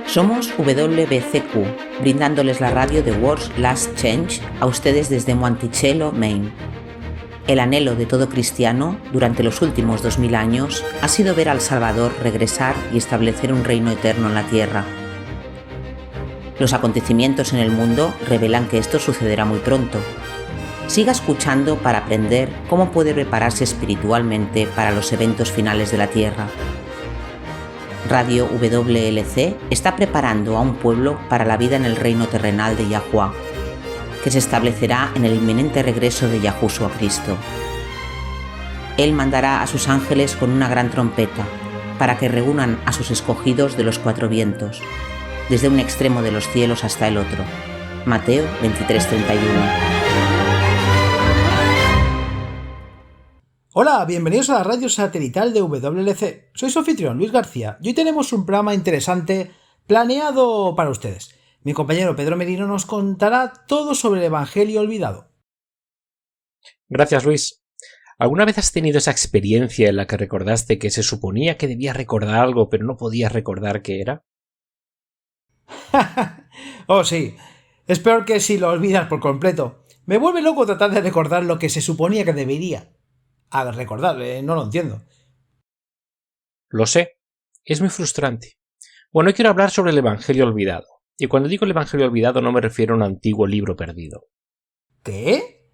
Somos WBCQ, brindándoles la radio de World's Last Change a ustedes desde Monticello, Maine. El anhelo de todo cristiano durante los últimos 2000 años ha sido ver al Salvador regresar y establecer un reino eterno en la tierra. Los acontecimientos en el mundo revelan que esto sucederá muy pronto. Siga escuchando para aprender cómo puede prepararse espiritualmente para los eventos finales de la tierra. Radio WLC está preparando a un pueblo para la vida en el reino terrenal de Yahuwah, que se establecerá en el inminente regreso de Yahushua Cristo. Él mandará a sus ángeles con una gran trompeta, para que reúnan a sus escogidos de los cuatro vientos, desde un extremo de los cielos hasta el otro. Mateo 23:31. Hola, bienvenidos a la radio satelital de WLC. Soy su anfitrión, Luis García, y hoy tenemos un programa interesante planeado para ustedes. Mi compañero Pedro Merino nos contará todo sobre el Evangelio olvidado. Gracias, Luis. ¿Alguna vez has tenido esa experiencia en la que recordaste que se suponía que debías recordar algo, pero no podías recordar qué era? Oh, sí. Es peor que si lo olvidas por completo. Me vuelve loco tratar de recordar lo que se suponía que debería. Recordar, no lo entiendo. Lo sé. Es muy frustrante. Bueno, hoy quiero hablar sobre el Evangelio olvidado. Y cuando digo el Evangelio olvidado no me refiero a un antiguo libro perdido. ¿Qué?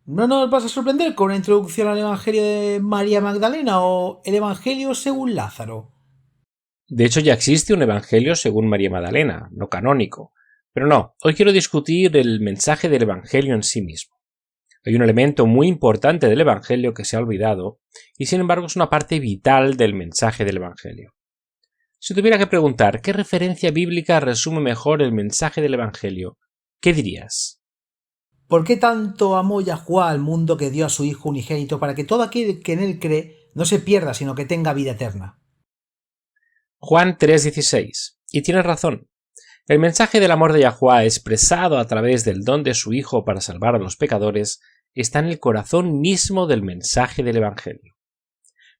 ¿No nos vas a sorprender con una introducción al Evangelio de María Magdalena o el Evangelio según Lázaro? De hecho, ya existe un Evangelio según María Magdalena, no canónico. Pero no, hoy quiero discutir el mensaje del Evangelio en sí mismo. Hay un elemento muy importante del Evangelio que se ha olvidado y sin embargo es una parte vital del mensaje del Evangelio. Si tuviera que preguntar qué referencia bíblica resume mejor el mensaje del Evangelio, ¿qué dirías? ¿Por qué tanto amó Yahuwah al mundo que dio a su Hijo unigénito para que todo aquel que en él cree no se pierda sino que tenga vida eterna? Juan 3:16. Y tienes razón. El mensaje del amor de Yahuwah expresado a través del don de su Hijo para salvar a los pecadores está en el corazón mismo del mensaje del Evangelio.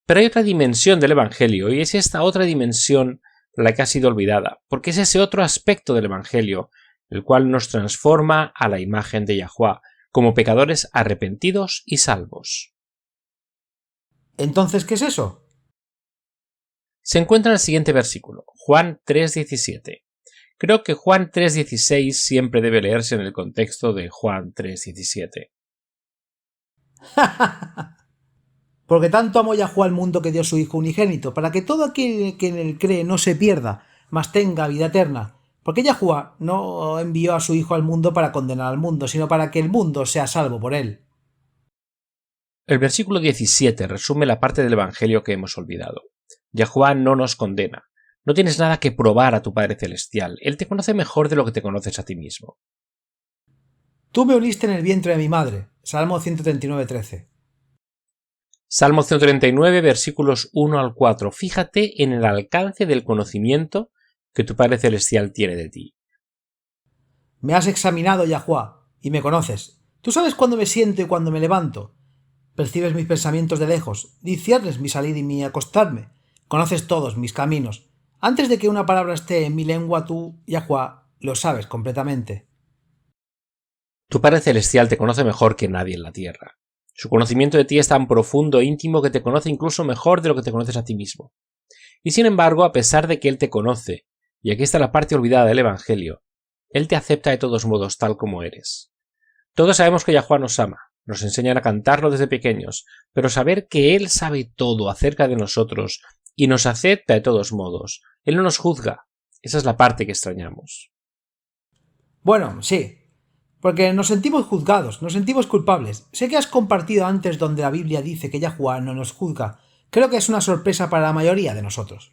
Pero hay otra dimensión del Evangelio y es esta otra dimensión la que ha sido olvidada, porque es ese otro aspecto del Evangelio el cual nos transforma a la imagen de Yahuwah como pecadores arrepentidos y salvos. ¿Entonces qué es eso? Se encuentra en el siguiente versículo, Juan 3:17. Creo que Juan 3:16 siempre debe leerse en el contexto de Juan 3:17. Porque tanto amó Yahuwah al mundo que dio su Hijo unigénito, para que todo aquel que en él cree no se pierda, mas tenga vida eterna. Porque Yahuwah no envió a su Hijo al mundo para condenar al mundo, sino para que el mundo sea salvo por él. El versículo 17 resume la parte del Evangelio que hemos olvidado. Yahuwah no nos condena. No tienes nada que probar a tu Padre Celestial. Él te conoce mejor de lo que te conoces a ti mismo. Tú me uniste en el vientre de mi madre. Salmo 139:13. Salmo 139, versículos 1 al 4. Fíjate en el alcance del conocimiento que tu Padre Celestial tiene de ti. Me has examinado, Yahuwah, y me conoces. Tú sabes cuándo me siento y cuándo me levanto. Percibes mis pensamientos de lejos, disciernes mi salir y mi acostarme. Conoces todos mis caminos. Antes de que una palabra esté en mi lengua, tú, Yahuwah, lo sabes completamente. Tu Padre Celestial te conoce mejor que nadie en la tierra. Su conocimiento de ti es tan profundo e íntimo que te conoce incluso mejor de lo que te conoces a ti mismo. Y sin embargo, a pesar de que Él te conoce, y aquí está la parte olvidada del Evangelio, Él te acepta de todos modos tal como eres. Todos sabemos que Yahuwah nos ama, nos enseñan a cantarlo desde pequeños, pero saber que Él sabe todo acerca de nosotros y nos acepta de todos modos, Él no nos juzga, esa es la parte que extrañamos. Bueno, sí, porque nos sentimos juzgados, nos sentimos culpables. Sé que has compartido antes donde la Biblia dice que Yahuwah no nos juzga. Creo que es una sorpresa para la mayoría de nosotros.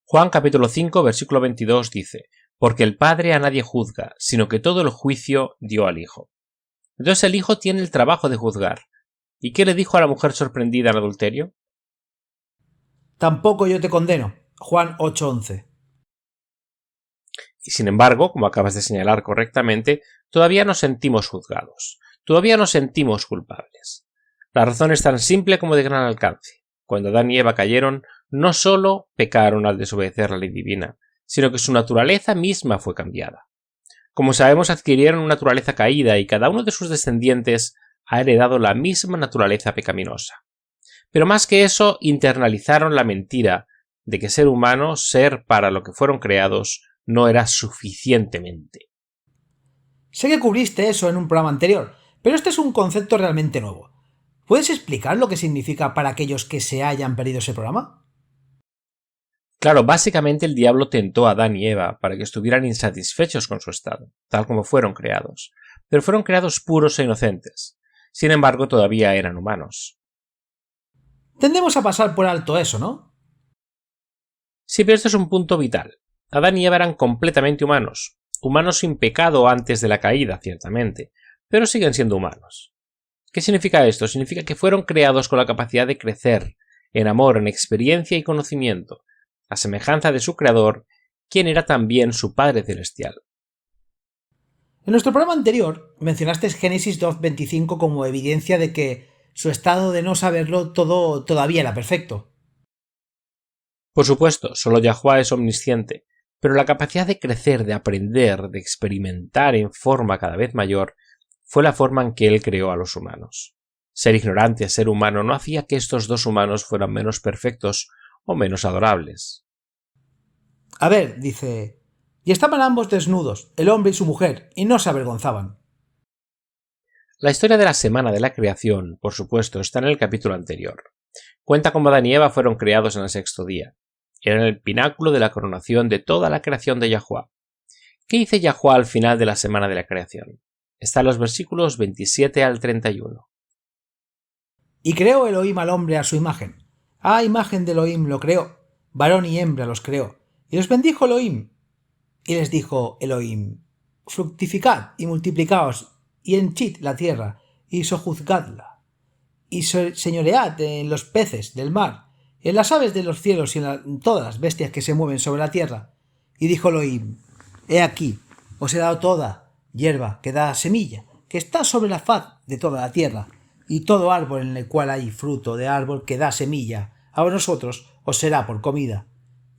Juan capítulo 5, versículo 22 dice: Porque el Padre a nadie juzga, sino que todo el juicio dio al Hijo. Entonces el Hijo tiene el trabajo de juzgar. ¿Y qué le dijo a la mujer sorprendida en adulterio? Tampoco yo te condeno. Juan 8:11. Y sin embargo, como acabas de señalar correctamente, todavía nos sentimos juzgados, todavía nos sentimos culpables. La razón es tan simple como de gran alcance. Cuando Adán y Eva cayeron, no solo pecaron al desobedecer la ley divina, sino que su naturaleza misma fue cambiada. Como sabemos, adquirieron una naturaleza caída y cada uno de sus descendientes ha heredado la misma naturaleza pecaminosa. Pero más que eso, internalizaron la mentira de que ser humano, ser para lo que fueron creados, no era suficientemente. Sé que cubriste eso en un programa anterior, pero este es un concepto realmente nuevo. ¿Puedes explicar lo que significa para aquellos que se hayan perdido ese programa? Claro, básicamente el diablo tentó a Adán y Eva para que estuvieran insatisfechos con su estado, tal como fueron creados, pero fueron creados puros e inocentes. Sin embargo, todavía eran humanos. Tendemos a pasar por alto eso, ¿no? Sí, pero esto es un punto vital. Adán y Eva eran completamente humanos, humanos sin pecado antes de la caída, ciertamente, pero siguen siendo humanos. ¿Qué significa esto? Significa que fueron creados con la capacidad de crecer en amor, en experiencia y conocimiento, a semejanza de su creador, quien era también su Padre Celestial. En nuestro programa anterior mencionaste Génesis 2:25 como evidencia de que su estado de no saberlo todo todavía era perfecto. Por supuesto, solo Yahuwah es omnisciente, pero la capacidad de crecer, de aprender, de experimentar en forma cada vez mayor, fue la forma en que él creó a los humanos. Ser ignorante, ser humano, no hacía que estos dos humanos fueran menos perfectos o menos adorables. A ver, dice, y estaban ambos desnudos, el hombre y su mujer, y no se avergonzaban. La historia de la semana de la creación, por supuesto, está en el capítulo anterior. Cuenta cómo Adán y Eva fueron creados en el sexto día. Eran el pináculo de la coronación de toda la creación de Yahuwah. ¿Qué dice Yahuwah al final de la semana de la creación? Está en los versículos 27 al 31. Y creó Elohim al hombre a su imagen. A imagen de Elohim lo creó, varón y hembra los creó. Y los bendijo Elohim. Y les dijo Elohim, fructificad y multiplicaos, y henchid la tierra, y sojuzgadla, y señoread en los peces del mar, en las aves de los cielos y en todas las bestias que se mueven sobre la tierra. Y dijo Elohim, he aquí, os he dado toda hierba que da semilla, que está sobre la faz de toda la tierra, y todo árbol en el cual hay fruto de árbol que da semilla, a vosotros os será por comida.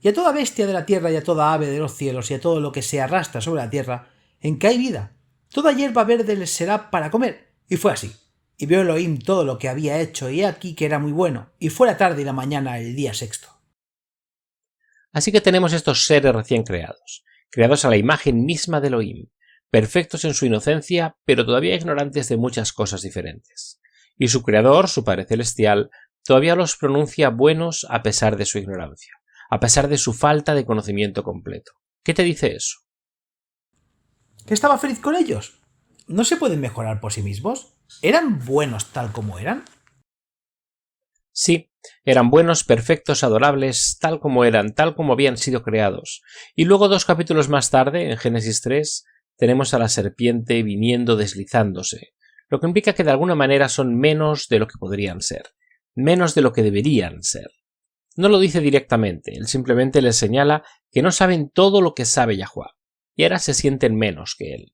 Y a toda bestia de la tierra y a toda ave de los cielos y a todo lo que se arrastra sobre la tierra, en que hay vida, toda hierba verde les será para comer. Y fue así. Y vio Elohim todo lo que había hecho, y he aquí que era muy bueno, y fue la tarde y la mañana el día sexto. Así que tenemos estos seres recién creados, creados a la imagen misma de Elohim, perfectos en su inocencia, pero todavía ignorantes de muchas cosas diferentes. Y su creador, su Padre Celestial, todavía los pronuncia buenos a pesar de su ignorancia, a pesar de su falta de conocimiento completo. ¿Qué te dice eso? ¿Que estaba feliz con ellos? ¿No se pueden mejorar por sí mismos? ¿Eran buenos tal como eran? Sí, eran buenos, perfectos, adorables, tal como eran, tal como habían sido creados. Y luego 2 capítulos más tarde, en Génesis 3, tenemos a la serpiente viniendo deslizándose, lo que implica que de alguna manera son menos de lo que podrían ser, menos de lo que deberían ser. No lo dice directamente, él simplemente les señala que no saben todo lo que sabe Yahuwah, y ahora se sienten menos que él.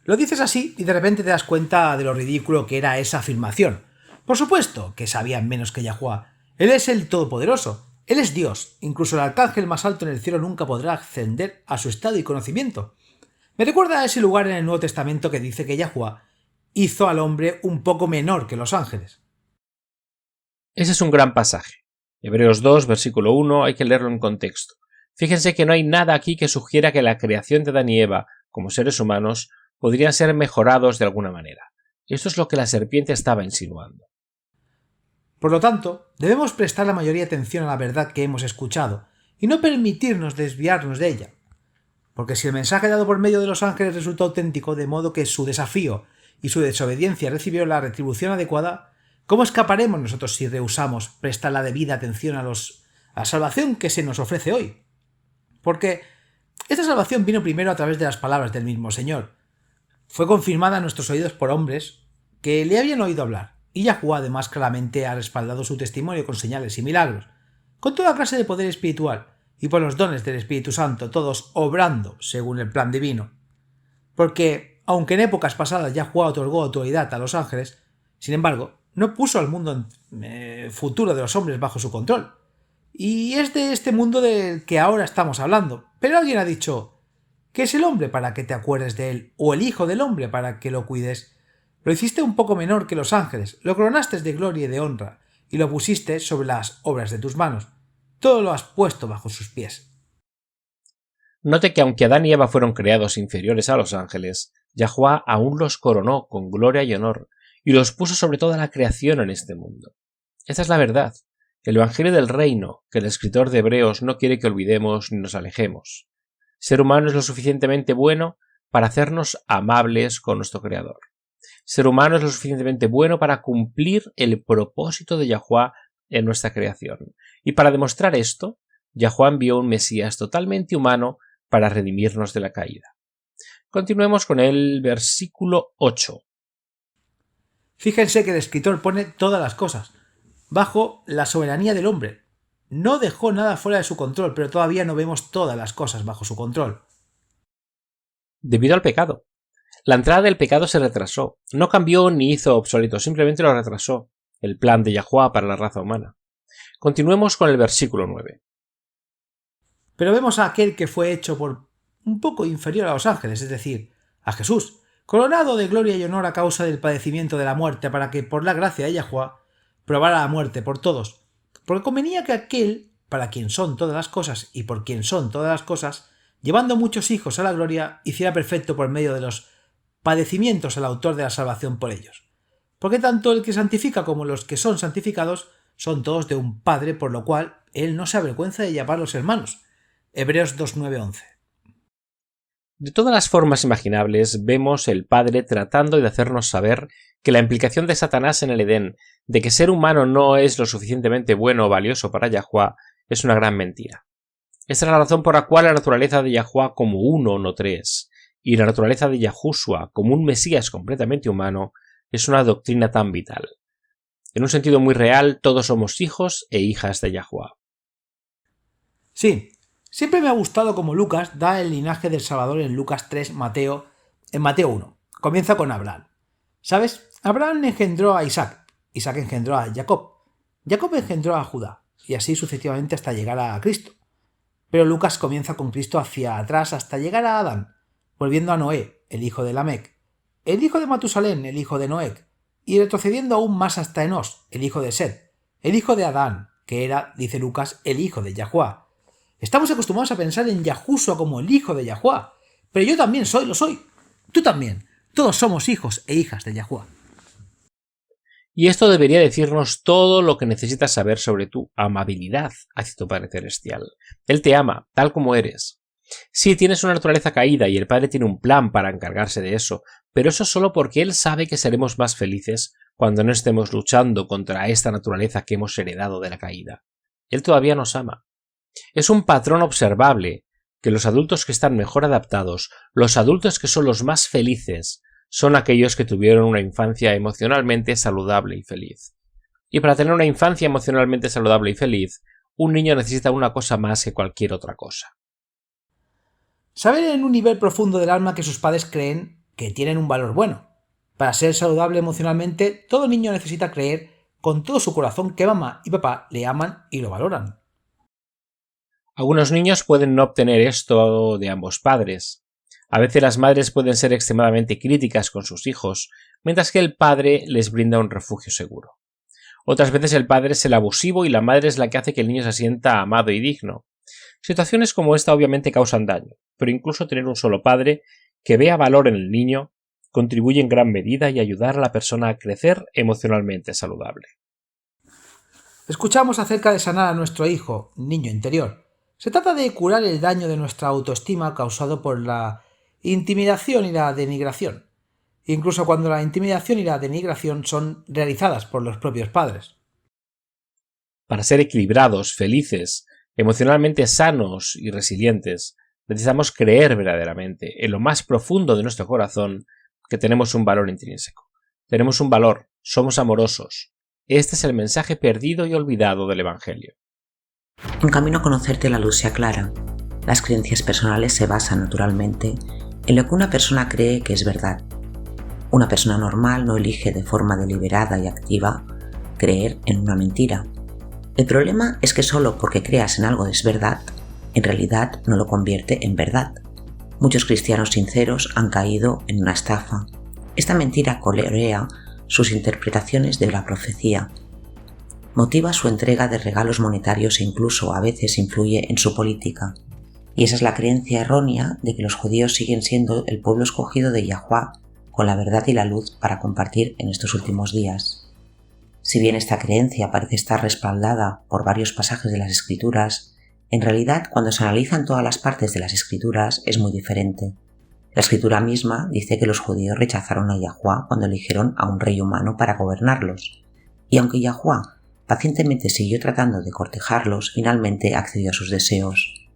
Lo dices así y de repente te das cuenta de lo ridículo que era esa afirmación. Por supuesto que sabían menos que Yahuwah. Él es el Todopoderoso. Él es Dios. Incluso el arcángel más alto en el cielo nunca podrá ascender a su estado y conocimiento. Me recuerda a ese lugar en el Nuevo Testamento que dice que Yahuwah hizo al hombre un poco menor que los ángeles. Ese es un gran pasaje. Hebreos 2, versículo 1, hay que leerlo en contexto. Fíjense que no hay nada aquí que sugiera que la creación de Adán y Eva, como seres humanos, podrían ser mejorados de alguna manera. Esto es lo que la serpiente estaba insinuando. Por lo tanto, debemos prestar la mayoría de atención a la verdad que hemos escuchado y no permitirnos desviarnos de ella. Porque si el mensaje dado por medio de los ángeles resultó auténtico, de modo que su desafío y su desobediencia recibieron la retribución adecuada, ¿cómo escaparemos nosotros si rehusamos prestar la debida atención a la salvación que se nos ofrece hoy? Porque esta salvación vino primero a través de las palabras del mismo Señor. Fue confirmada a nuestros oídos por hombres que le habían oído hablar, y Yahuwah además claramente ha respaldado su testimonio con señales y milagros, con toda clase de poder espiritual, y por los dones del Espíritu Santo, todos obrando según el plan divino. Porque, aunque en épocas pasadas Yahuwah otorgó autoridad a los ángeles, sin embargo, no puso al mundo futuro de los hombres bajo su control. Y es de este mundo del que ahora estamos hablando. Pero alguien ha dicho: ¿qué es el hombre para que te acuerdes de él? ¿O el hijo del hombre para que lo cuides? Lo hiciste un poco menor que los ángeles, lo coronaste de gloria y de honra, y lo pusiste sobre las obras de tus manos. Todo lo has puesto bajo sus pies. Note que aunque Adán y Eva fueron creados inferiores a los ángeles, Yahuwah aún los coronó con gloria y honor, y los puso sobre toda la creación en este mundo. Esta es la verdad, el Evangelio del Reino, que el escritor de Hebreos no quiere que olvidemos ni nos alejemos. Ser humano es lo suficientemente bueno para hacernos amables con nuestro Creador. Ser humano es lo suficientemente bueno para cumplir el propósito de Yahuwah en nuestra creación. Y para demostrar esto, Yahuwah envió un Mesías totalmente humano para redimirnos de la caída. Continuemos con el versículo 8. Fíjense que el escritor pone todas las cosas bajo la soberanía del hombre. No dejó nada fuera de su control, pero todavía no vemos todas las cosas bajo su control. Debido al pecado. La entrada del pecado se retrasó. No cambió ni hizo obsoleto, simplemente lo retrasó, el plan de Yahuwah para la raza humana. Continuemos con el versículo 9. Pero vemos a aquel que fue hecho por un poco inferior a los ángeles, es decir, a Jesús, coronado de gloria y honor a causa del padecimiento de la muerte, para que, por la gracia de Yahuwah, probara la muerte por todos. Porque convenía que aquel, para quien son todas las cosas y por quien son todas las cosas, llevando muchos hijos a la gloria, hiciera perfecto por medio de los padecimientos al autor de la salvación por ellos. Porque tanto el que santifica como los que son santificados son todos de un Padre, por lo cual él no se avergüenza de llamarlos hermanos. Hebreos 2:9-11. De todas las formas imaginables, vemos el Padre tratando de hacernos saber que la implicación de Satanás en el Edén de que ser humano no es lo suficientemente bueno o valioso para Yahuwah es una gran mentira. Esta es la razón por la cual la naturaleza de Yahuwah como uno, no tres, y la naturaleza de Yahushua como un Mesías completamente humano es una doctrina tan vital. En un sentido muy real, todos somos hijos e hijas de Yahuwah. Sí, siempre me ha gustado como Lucas da el linaje del Salvador en Lucas 3, en Mateo 1. Comienza con Abraham. ¿Sabes? Abraham engendró a Isaac, Isaac engendró a Jacob, Jacob engendró a Judá, y así sucesivamente hasta llegar a Cristo. Pero Lucas comienza con Cristo hacia atrás hasta llegar a Adán, volviendo a Noé, el hijo de Lamec, el hijo de Matusalén, el hijo de Noé, y retrocediendo aún más hasta Enos, el hijo de Set, el hijo de Adán, que era, dice Lucas, el hijo de Yahuwah. Estamos acostumbrados a pensar en Yahushua como el hijo de Yahuwah, pero yo también lo soy. Tú también. Todos somos hijos e hijas de Yahuwah. Y esto debería decirnos todo lo que necesitas saber sobre tu amabilidad hacia tu Padre Celestial. Él te ama, tal como eres. Sí, tienes una naturaleza caída y el Padre tiene un plan para encargarse de eso, pero eso solo porque Él sabe que seremos más felices cuando no estemos luchando contra esta naturaleza que hemos heredado de la caída. Él todavía nos ama. Es un patrón observable que los adultos que están mejor adaptados, los adultos que son los más felices, son aquellos que tuvieron una infancia emocionalmente saludable y feliz. Y para tener una infancia emocionalmente saludable y feliz, un niño necesita una cosa más que cualquier otra cosa. Saber en un nivel profundo del alma que sus padres creen que tienen un valor bueno. Para ser saludable emocionalmente, todo niño necesita creer con todo su corazón que mamá y papá le aman y lo valoran. Algunos niños pueden no obtener esto de ambos padres. A veces las madres pueden ser extremadamente críticas con sus hijos, mientras que el padre les brinda un refugio seguro. Otras veces el padre es el abusivo y la madre es la que hace que el niño se sienta amado y digno. Situaciones como esta obviamente causan daño, pero incluso tener un solo padre que vea valor en el niño contribuye en gran medida y ayudar a la persona a crecer emocionalmente saludable. Escuchamos acerca de sanar a nuestro hijo, niño interior. Se trata de curar el daño de nuestra autoestima causado por la intimidación y la denigración, incluso cuando la intimidación y la denigración son realizadas por los propios padres. Para ser equilibrados, felices, emocionalmente sanos y resilientes, necesitamos creer verdaderamente, en lo más profundo de nuestro corazón, que tenemos un valor intrínseco. Tenemos un valor, somos amorosos. Este es el mensaje perdido y olvidado del Evangelio. En camino a conocerte la luz se aclara. Las creencias personales se basan naturalmente en lo que una persona cree que es verdad. Una persona normal no elige de forma deliberada y activa creer en una mentira. El problema es que solo porque creas en algo es verdad, en realidad no lo convierte en verdad. Muchos cristianos sinceros han caído en una estafa. Esta mentira colorea sus interpretaciones de la profecía. Motiva su entrega de regalos monetarios e incluso a veces influye en su política. Y esa es la creencia errónea de que los judíos siguen siendo el pueblo escogido de Yahuwá con la verdad y la luz para compartir en estos últimos días. Si bien esta creencia parece estar respaldada por varios pasajes de las Escrituras, en realidad cuando se analizan todas las partes de las Escrituras es muy diferente. La Escritura misma dice que los judíos rechazaron a Yahuwá cuando eligieron a un rey humano para gobernarlos. Y aunque Yahuwá pacientemente siguió tratando de cortejarlos, finalmente accedió a sus deseos.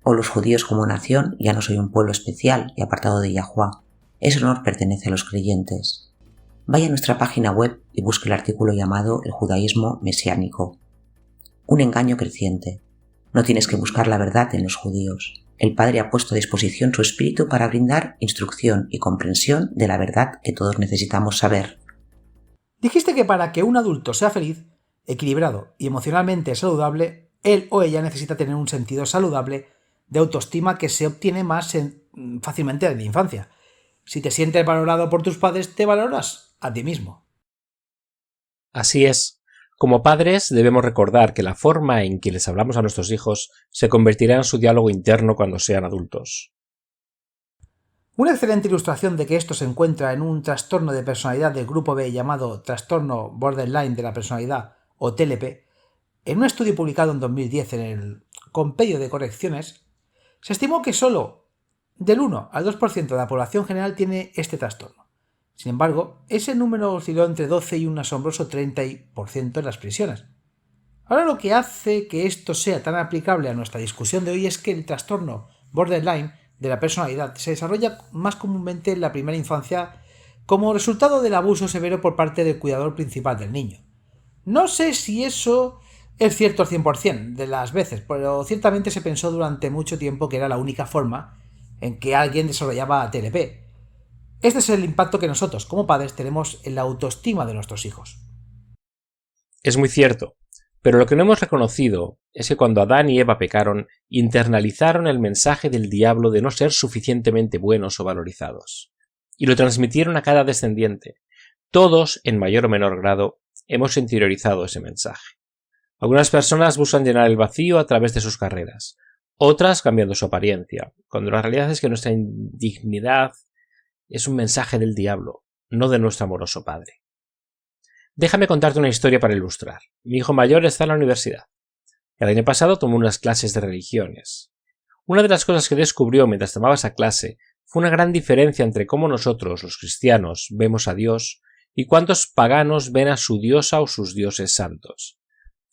O los judíos como nación ya no soy un pueblo especial y apartado de Yahuwá. Ese honor pertenece a los creyentes. Vaya a nuestra página web y busque el artículo llamado El judaísmo mesiánico. Un engaño creciente. No tienes que buscar la verdad en los judíos. El Padre ha puesto a disposición su espíritu para brindar instrucción y comprensión de la verdad que todos necesitamos saber. Dijiste que para que un adulto sea feliz, equilibrado y emocionalmente saludable, él o ella necesita tener un sentido saludable de autoestima que se obtiene más fácilmente en la infancia. Si te sientes valorado por tus padres, te valoras a ti mismo. Así es. Como padres debemos recordar que la forma en que les hablamos a nuestros hijos se convertirá en su diálogo interno cuando sean adultos. Una excelente ilustración de que esto se encuentra en un trastorno de personalidad del grupo B llamado trastorno borderline de la personalidad o TLP, en un estudio publicado en 2010 en el Compendio de Correcciones, se estimó que solo del 1 al 2% de la población general tiene este trastorno. Sin embargo, ese número osciló entre 12 y un asombroso 30% en las prisiones. Ahora lo que hace que esto sea tan aplicable a nuestra discusión de hoy es que el trastorno borderline de la personalidad se desarrolla más comúnmente en la primera infancia como resultado del abuso severo por parte del cuidador principal del niño. No sé si eso es cierto al 100% de las veces, pero ciertamente se pensó durante mucho tiempo que era la única forma en que alguien desarrollaba TLP. Este es el impacto que nosotros, como padres, tenemos en la autoestima de nuestros hijos. Es muy cierto, pero lo que no hemos reconocido es que cuando Adán y Eva pecaron, internalizaron el mensaje del diablo de no ser suficientemente buenos o valorizados, y lo transmitieron a cada descendiente. Todos, en mayor o menor grado, hemos interiorizado ese mensaje. Algunas personas buscan llenar el vacío a través de sus carreras, otras cambiando su apariencia, cuando la realidad es que nuestra indignidad es un mensaje del diablo, no de nuestro amoroso Padre. Déjame contarte una historia para ilustrar. Mi hijo mayor está en la universidad. El año pasado tomó unas clases de religiones. Una de las cosas que descubrió mientras tomaba esa clase fue una gran diferencia entre cómo nosotros, los cristianos, vemos a Dios y cuántos paganos ven a su diosa o sus dioses santos.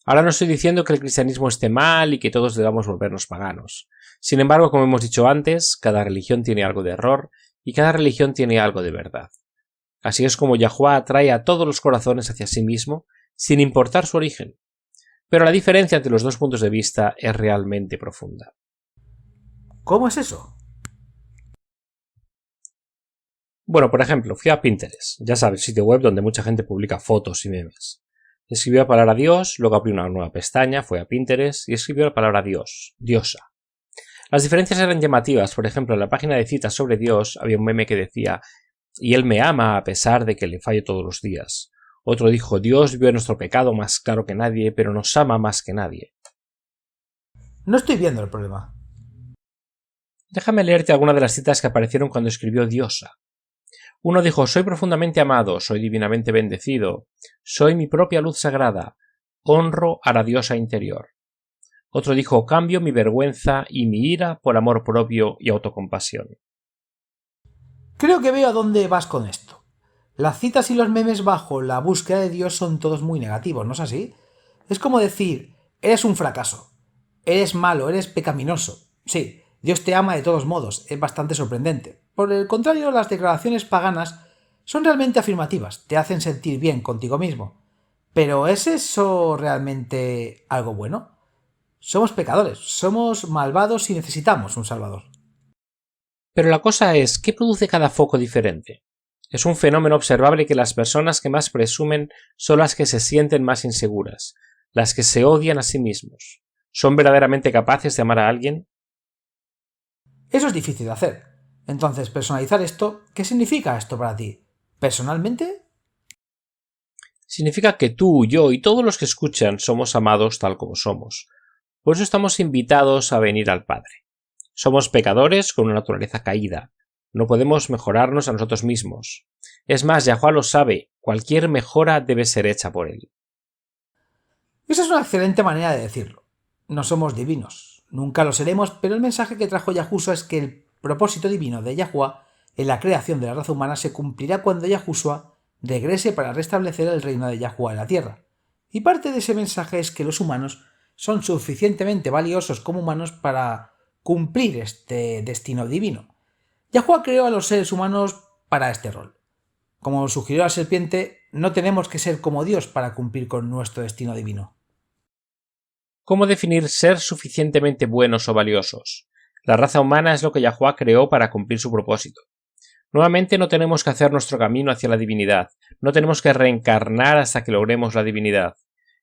Ahora no estoy diciendo que el cristianismo esté mal y que todos debamos volvernos paganos. Sin embargo, como hemos dicho antes, cada religión tiene algo de error y cada religión tiene algo de verdad. Así es como Yahuwá atrae a todos los corazones hacia sí mismo, sin importar su origen. Pero la diferencia entre los dos puntos de vista es realmente profunda. ¿Cómo es eso? Bueno, por ejemplo, fui a Pinterest, ya sabes, sitio web donde mucha gente publica fotos y memes. Escribió la palabra Dios, luego abrió una nueva pestaña, fue a Pinterest y escribió la palabra Dios, diosa. Las diferencias eran llamativas. Por ejemplo, en la página de citas sobre Dios había un meme que decía «Y Él me ama a pesar de que le fallo todos los días». Otro dijo «Dios vio nuestro pecado más claro que nadie, pero nos ama más que nadie». No estoy viendo el problema. Déjame leerte algunas de las citas que aparecieron cuando escribió diosa. Uno dijo «Soy profundamente amado, soy divinamente bendecido, soy mi propia luz sagrada, honro a la diosa interior». Otro dijo «Cambio mi vergüenza y mi ira por amor propio y autocompasión». Creo que veo a dónde vas con esto. Las citas y los memes bajo la búsqueda de Dios son todos muy negativos, ¿no es así? Es como decir, eres un fracaso, eres malo, eres pecaminoso. Sí, Dios te ama de todos modos, es bastante sorprendente. Por el contrario, las declaraciones paganas son realmente afirmativas, te hacen sentir bien contigo mismo. ¿Pero es eso realmente algo bueno? Somos pecadores, somos malvados y necesitamos un Salvador. Pero la cosa es, ¿qué produce cada foco diferente? Es un fenómeno observable que las personas que más presumen son las que se sienten más inseguras, las que se odian a sí mismos. ¿Son verdaderamente capaces de amar a alguien? Eso es difícil de hacer. Entonces, personalizar esto, ¿qué significa esto para ti? ¿Personalmente? Significa que tú, yo y todos los que escuchan somos amados tal como somos. Por eso estamos invitados a venir al Padre. Somos pecadores con una naturaleza caída. No podemos mejorarnos a nosotros mismos. Es más, Yahuwah lo sabe, cualquier mejora debe ser hecha por él. Esa es una excelente manera de decirlo. No somos divinos, nunca lo seremos, pero el mensaje que trajo Yahushua es que el propósito divino de Yahuwah en la creación de la raza humana se cumplirá cuando Yahushua regrese para restablecer el reino de Yahuwah en la tierra. Y parte de ese mensaje es que los humanos son suficientemente valiosos como humanos para cumplir este destino divino. Yahuwah creó a los seres humanos para este rol. Como sugirió la serpiente, no tenemos que ser como Dios para cumplir con nuestro destino divino. ¿Cómo definir ser suficientemente buenos o valiosos? La raza humana es lo que Yahuwah creó para cumplir su propósito. Nuevamente no tenemos que hacer nuestro camino hacia la divinidad, no tenemos que reencarnar hasta que logremos la divinidad.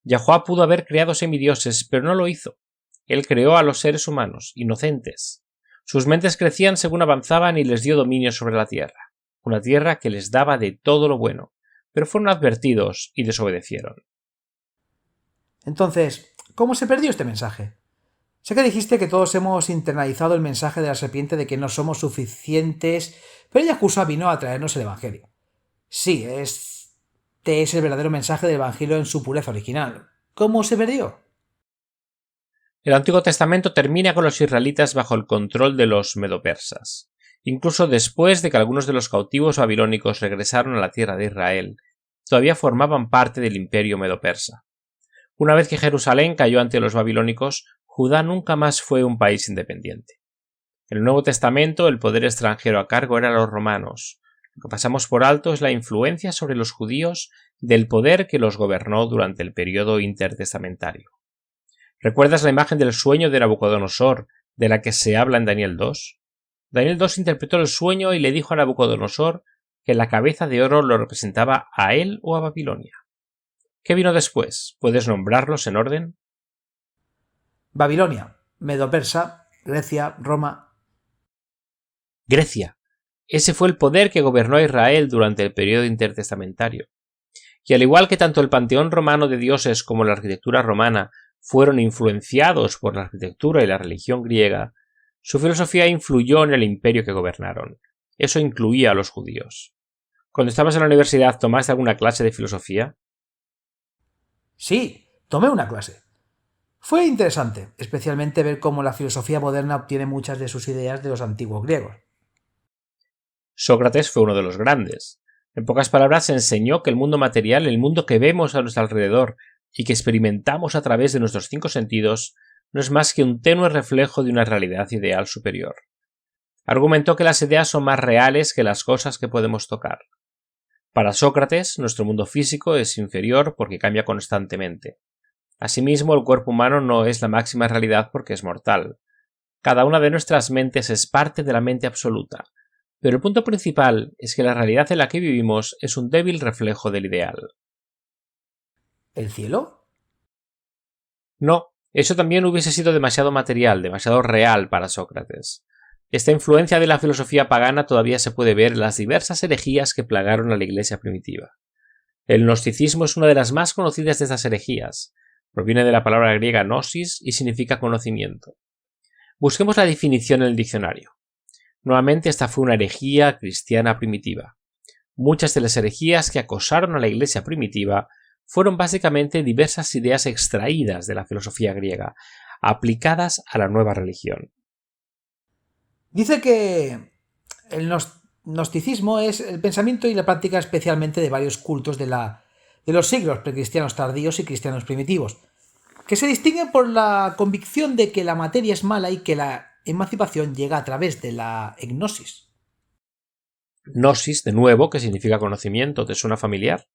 Yahuwah pudo haber creado semidioses, pero no lo hizo. Él creó a los seres humanos, inocentes. Sus mentes crecían según avanzaban y les dio dominio sobre la tierra, una tierra que les daba de todo lo bueno, pero fueron advertidos y desobedecieron. Entonces, ¿cómo se perdió este mensaje? Sé que dijiste que todos hemos internalizado el mensaje de la serpiente de que no somos suficientes, pero Yahushua vino a traernos el Evangelio. Sí, este es el verdadero mensaje del Evangelio en su pureza original. ¿Cómo se perdió? El Antiguo Testamento termina con los israelitas bajo el control de los medopersas. Incluso después de que algunos de los cautivos babilónicos regresaron a la tierra de Israel, todavía formaban parte del imperio medopersa. Una vez que Jerusalén cayó ante los babilónicos, Judá nunca más fue un país independiente. En el Nuevo Testamento, el poder extranjero a cargo eran los romanos. Lo que pasamos por alto es la influencia sobre los judíos del poder que los gobernó durante el período intertestamentario. ¿Recuerdas la imagen del sueño de Nabucodonosor, de la que se habla en Daniel 2? Daniel 2 interpretó el sueño y le dijo a Nabucodonosor que la cabeza de oro lo representaba a él o a Babilonia. ¿Qué vino después? ¿Puedes nombrarlos en orden? Babilonia, Medo-Persa, Grecia, Roma. Grecia. Ese fue el poder que gobernó a Israel durante el período intertestamentario. Y al igual que tanto el panteón romano de dioses como la arquitectura romana fueron influenciados por la arquitectura y la religión griega, su filosofía influyó en el imperio que gobernaron. Eso incluía a los judíos. Cuando estabas en la universidad, ¿tomaste alguna clase de filosofía? Sí, tomé una clase. Fue interesante, especialmente ver cómo la filosofía moderna obtiene muchas de sus ideas de los antiguos griegos. Sócrates fue uno de los grandes. En pocas palabras, enseñó que el mundo material, el mundo que vemos a nuestro alrededor y que experimentamos a través de nuestros 5 sentidos, no es más que un tenue reflejo de una realidad ideal superior. Argumentó que las ideas son más reales que las cosas que podemos tocar. Para Sócrates, nuestro mundo físico es inferior porque cambia constantemente. Asimismo, el cuerpo humano no es la máxima realidad porque es mortal. Cada una de nuestras mentes es parte de la mente absoluta, pero el punto principal es que la realidad en la que vivimos es un débil reflejo del ideal. ¿El cielo? No, eso también hubiese sido demasiado material, demasiado real para Sócrates. Esta influencia de la filosofía pagana todavía se puede ver en las diversas herejías que plagaron a la Iglesia primitiva. El gnosticismo es una de las más conocidas de estas herejías. Proviene de la palabra griega gnosis y significa conocimiento. Busquemos la definición en el diccionario. Nuevamente, esta fue una herejía cristiana primitiva. Muchas de las herejías que acosaron a la Iglesia primitiva fueron básicamente diversas ideas extraídas de la filosofía griega, aplicadas a la nueva religión. Dice que el gnosticismo es el pensamiento y la práctica especialmente de varios cultos de los siglos precristianos tardíos y cristianos primitivos, que se distinguen por la convicción de que la materia es mala y que la emancipación llega a través de la gnosis. Gnosis, de nuevo, que significa conocimiento, ¿te suena familiar?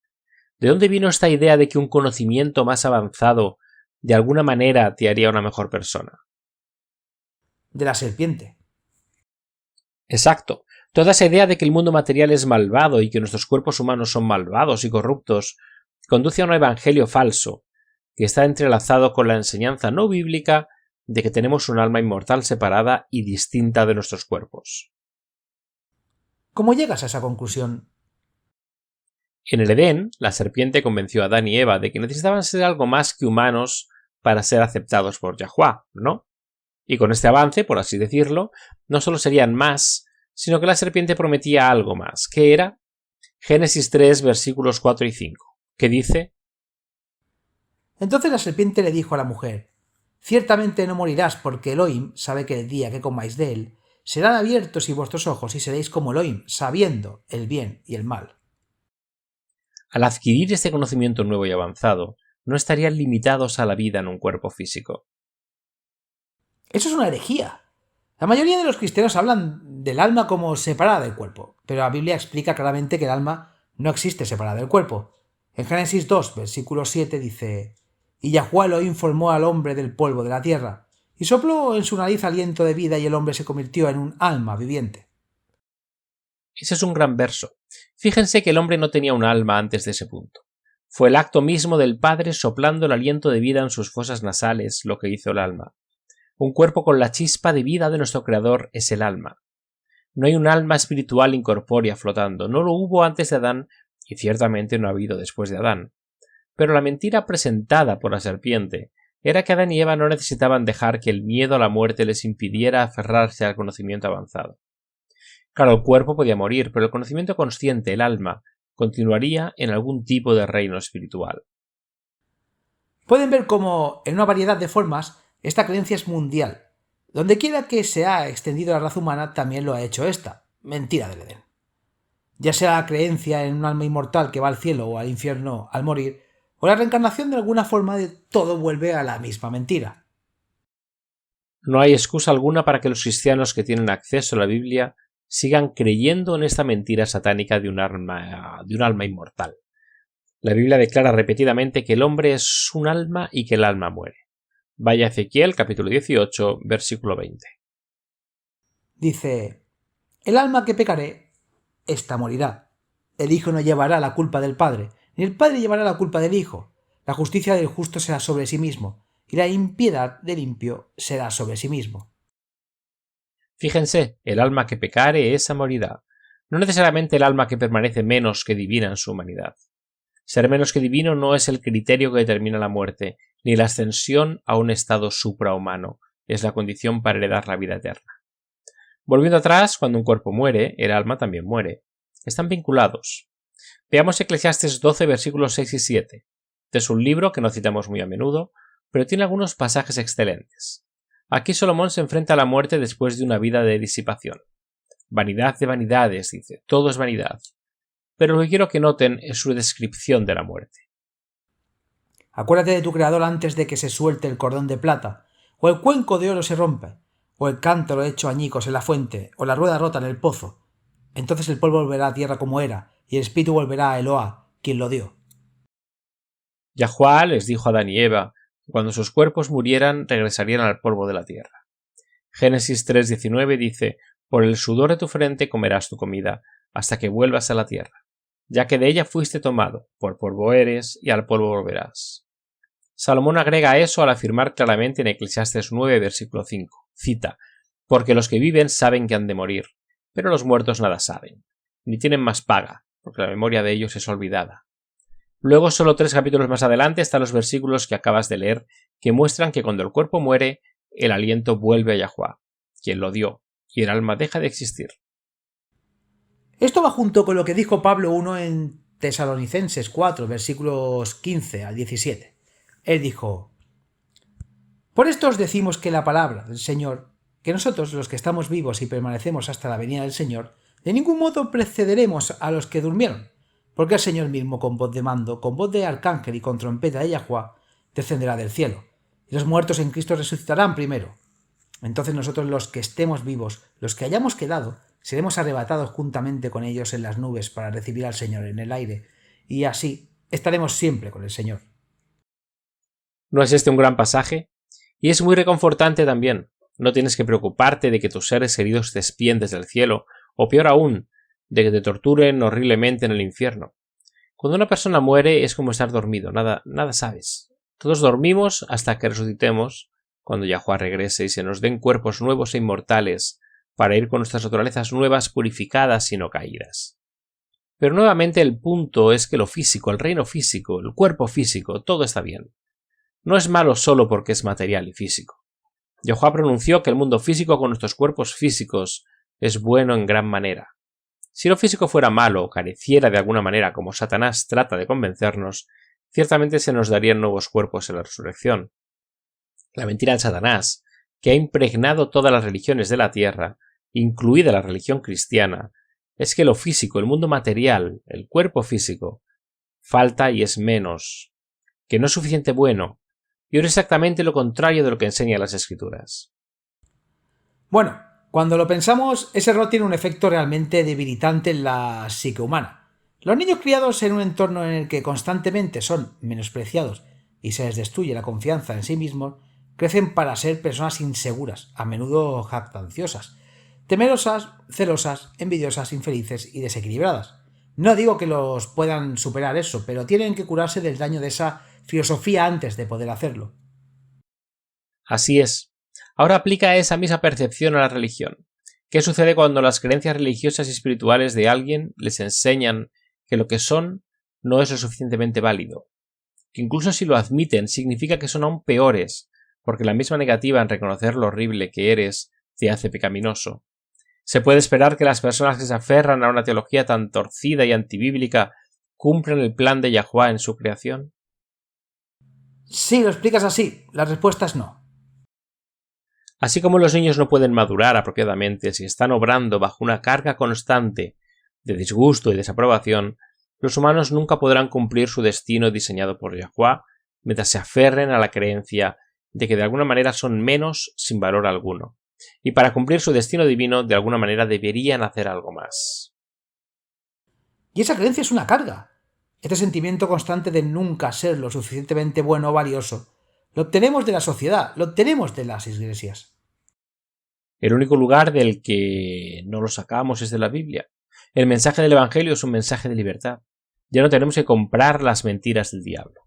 ¿De dónde vino esta idea de que un conocimiento más avanzado de alguna manera te haría una mejor persona. De la serpiente. Exacto. Toda esa idea de que el mundo material es malvado y que nuestros cuerpos humanos son malvados y corruptos conduce a un evangelio falso, que está entrelazado con la enseñanza no bíblica de que tenemos un alma inmortal separada y distinta de nuestros cuerpos. ¿Cómo llegas a esa conclusión? En el Edén, la serpiente convenció a Adán y Eva de que necesitaban ser algo más que humanos para ser aceptados por Yahuwah, ¿no? Y con este avance, por así decirlo, no solo serían más, sino que la serpiente prometía algo más, que era Génesis 3, versículos 4 y 5, que dice: Entonces la serpiente le dijo a la mujer: Ciertamente no morirás, porque Elohim sabe que el día que comáis de él, serán abiertos y vuestros ojos y seréis como Elohim, sabiendo el bien y el mal. Al adquirir este conocimiento nuevo y avanzado, no estarían limitados a la vida en un cuerpo físico. Eso es una herejía. La mayoría de los cristianos hablan del alma como separada del cuerpo, pero la Biblia explica claramente que el alma no existe separada del cuerpo. En Génesis 2, versículo 7 dice: Y Yahuwah Elohim formó al hombre del polvo de la tierra, y sopló en su nariz aliento de vida, y el hombre se convirtió en un alma viviente. Ese es un gran verso. Fíjense que el hombre no tenía un alma antes de ese punto. Fue el acto mismo del Padre soplando el aliento de vida en sus fosas nasales lo que hizo el alma. Un cuerpo con la chispa de vida de nuestro Creador es el alma. No hay un alma espiritual incorpórea flotando, no lo hubo antes de Adán y ciertamente no ha habido después de Adán. Pero la mentira presentada por la serpiente era que Adán y Eva no necesitaban dejar que el miedo a la muerte les impidiera aferrarse al conocimiento avanzado. Claro, el cuerpo podía morir, pero el conocimiento consciente, el alma, continuaría en algún tipo de reino espiritual. Pueden ver cómo, en una variedad de formas, esta creencia es mundial. Donde quiera que se ha extendido la raza humana, también lo ha hecho esta mentira del Edén. Ya sea la creencia en un alma inmortal que va al cielo o al infierno al morir, o la reencarnación, de alguna forma, de todo vuelve a la misma mentira. No hay excusa alguna para que los cristianos que tienen acceso a la Biblia sigan creyendo en esta mentira satánica de un alma inmortal. La Biblia declara repetidamente que el hombre es un alma y que el alma muere. Vaya a Ezequiel, capítulo 18, versículo 20. Dice: El alma que pecaré, ésta morirá. El hijo no llevará la culpa del padre, ni el padre llevará la culpa del hijo. La justicia del justo será sobre sí mismo, y la impiedad del impío será sobre sí mismo. Fíjense, el alma que pecare, esa morirá. No necesariamente el alma que permanece menos que divina en su humanidad. Ser menos que divino no es el criterio que determina la muerte, ni la ascensión a un estado suprahumano, es la condición para heredar la vida eterna. Volviendo atrás, cuando un cuerpo muere, el alma también muere. Están vinculados. Veamos Eclesiastes 12, versículos 6 y 7. Este es un libro que no citamos muy a menudo, pero tiene algunos pasajes excelentes. Aquí Salomón se enfrenta a la muerte después de una vida de disipación. Vanidad de vanidades, dice, todo es vanidad. Pero lo que quiero que noten es su descripción de la muerte. Acuérdate de tu Creador antes de que se suelte el cordón de plata, o el cuenco de oro se rompe, o el cántaro hecho añicos en la fuente, o la rueda rota en el pozo. Entonces el polvo volverá a tierra como era, y el espíritu volverá a Eloá, quien lo dio. Yahuwah les dijo a Adán y Eva que cuando sus cuerpos murieran regresarían al polvo de la tierra. Génesis 3:19 dice: Por el sudor de tu frente comerás tu comida, hasta que vuelvas a la tierra, ya que de ella fuiste tomado, por polvo eres, y al polvo volverás. Salomón agrega a eso al afirmar claramente en Eclesiastes 9, versículo 5, cita: Porque los que viven saben que han de morir, pero los muertos nada saben, ni tienen más paga, porque la memoria de ellos es olvidada. Luego, solo 3 capítulos más adelante, están los versículos que acabas de leer, que muestran que cuando el cuerpo muere, el aliento vuelve a Yahuwah, quien lo dio, y el alma deja de existir. Esto va junto con lo que dijo Pablo 1 en Tesalonicenses 4, versículos 15 al 17. Él dijo: Por esto os decimos que la palabra del Señor, que nosotros, los que estamos vivos y permanecemos hasta la venida del Señor, de ningún modo precederemos a los que durmieron, porque el Señor mismo, con voz de mando, con voz de arcángel y con trompeta de Yahuwah, descenderá del cielo, y los muertos en Cristo resucitarán primero. Entonces nosotros, los que estemos vivos, los que hayamos quedado, seremos arrebatados juntamente con ellos en las nubes para recibir al Señor en el aire, y así estaremos siempre con el Señor. ¿No es este un gran pasaje? Y es muy reconfortante también. No tienes que preocuparte de que tus seres queridos te espíen desde el cielo, o peor aún, de que te torturen horriblemente en el infierno. Cuando una persona muere es como estar dormido, nada sabes. Todos dormimos hasta que resucitemos, cuando Yahuwah regrese y se nos den cuerpos nuevos e inmortales, para ir con nuestras naturalezas nuevas, purificadas y no caídas. Pero nuevamente el punto es que lo físico, el reino físico, el cuerpo físico, todo está bien. No es malo solo porque es material y físico. Yahuwah pronunció que el mundo físico con nuestros cuerpos físicos es bueno en gran manera. Si lo físico fuera malo o careciera de alguna manera como Satanás trata de convencernos, ciertamente se nos darían nuevos cuerpos en la resurrección. La mentira de Satanás, que ha impregnado todas las religiones de la tierra, incluida la religión cristiana, es que lo físico, el mundo material, el cuerpo físico, falta y es menos, que no es suficiente bueno, y ahora exactamente lo contrario de lo que enseñan las Escrituras. Bueno, cuando lo pensamos, ese error tiene un efecto realmente debilitante en la psique humana. Los niños criados en un entorno en el que constantemente son menospreciados y se les destruye la confianza en sí mismos, crecen para ser personas inseguras, a menudo jactanciosas, temerosas, celosas, envidiosas, infelices y desequilibradas. No digo que los puedan superar eso, pero tienen que curarse del daño de esa filosofía antes de poder hacerlo. Así es. Ahora aplica esa misma percepción a la religión. ¿Qué sucede cuando las creencias religiosas y espirituales de alguien les enseñan que lo que son no es lo suficientemente válido? Que incluso si lo admiten significa que son aún peores, porque la misma negativa en reconocer lo horrible que eres te hace pecaminoso. ¿Se puede esperar que las personas que se aferran a una teología tan torcida y antibíblica cumplan el plan de Yahuwah en su creación? Si lo explicas así, la respuesta es no. Así como los niños no pueden madurar apropiadamente si están obrando bajo una carga constante de disgusto y desaprobación, los humanos nunca podrán cumplir su destino diseñado por Yahuwah mientras se aferren a la creencia de que de alguna manera son menos sin valor alguno, y para cumplir su destino divino de alguna manera deberían hacer algo más. Y esa creencia es una carga. Este sentimiento constante de nunca ser lo suficientemente bueno o valioso, lo obtenemos de la sociedad, lo obtenemos de las iglesias. El único lugar del que no lo sacamos es de la Biblia. El mensaje del Evangelio es un mensaje de libertad. Ya no tenemos que comprar las mentiras del diablo.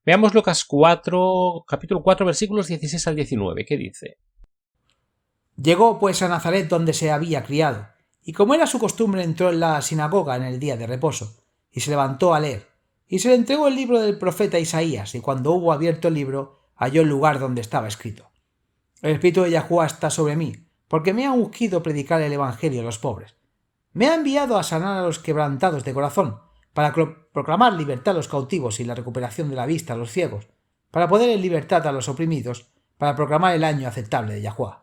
Veamos Lucas 4, capítulo 4, versículos 16 al 19. ¿Qué dice? Llegó pues a Nazaret donde se había criado, y como era su costumbre entró en la sinagoga en el día de reposo, y se levantó a leer, y se le entregó el libro del profeta Isaías, y cuando hubo abierto el libro, halló el lugar donde estaba escrito: El Espíritu de Yahuwah está sobre mí, porque me ha ungido predicar el Evangelio a los pobres. Me ha enviado a sanar a los quebrantados de corazón, para proclamar libertad a los cautivos y la recuperación de la vista a los ciegos, para poner en libertad a los oprimidos, para proclamar el año aceptable de Yahuwah.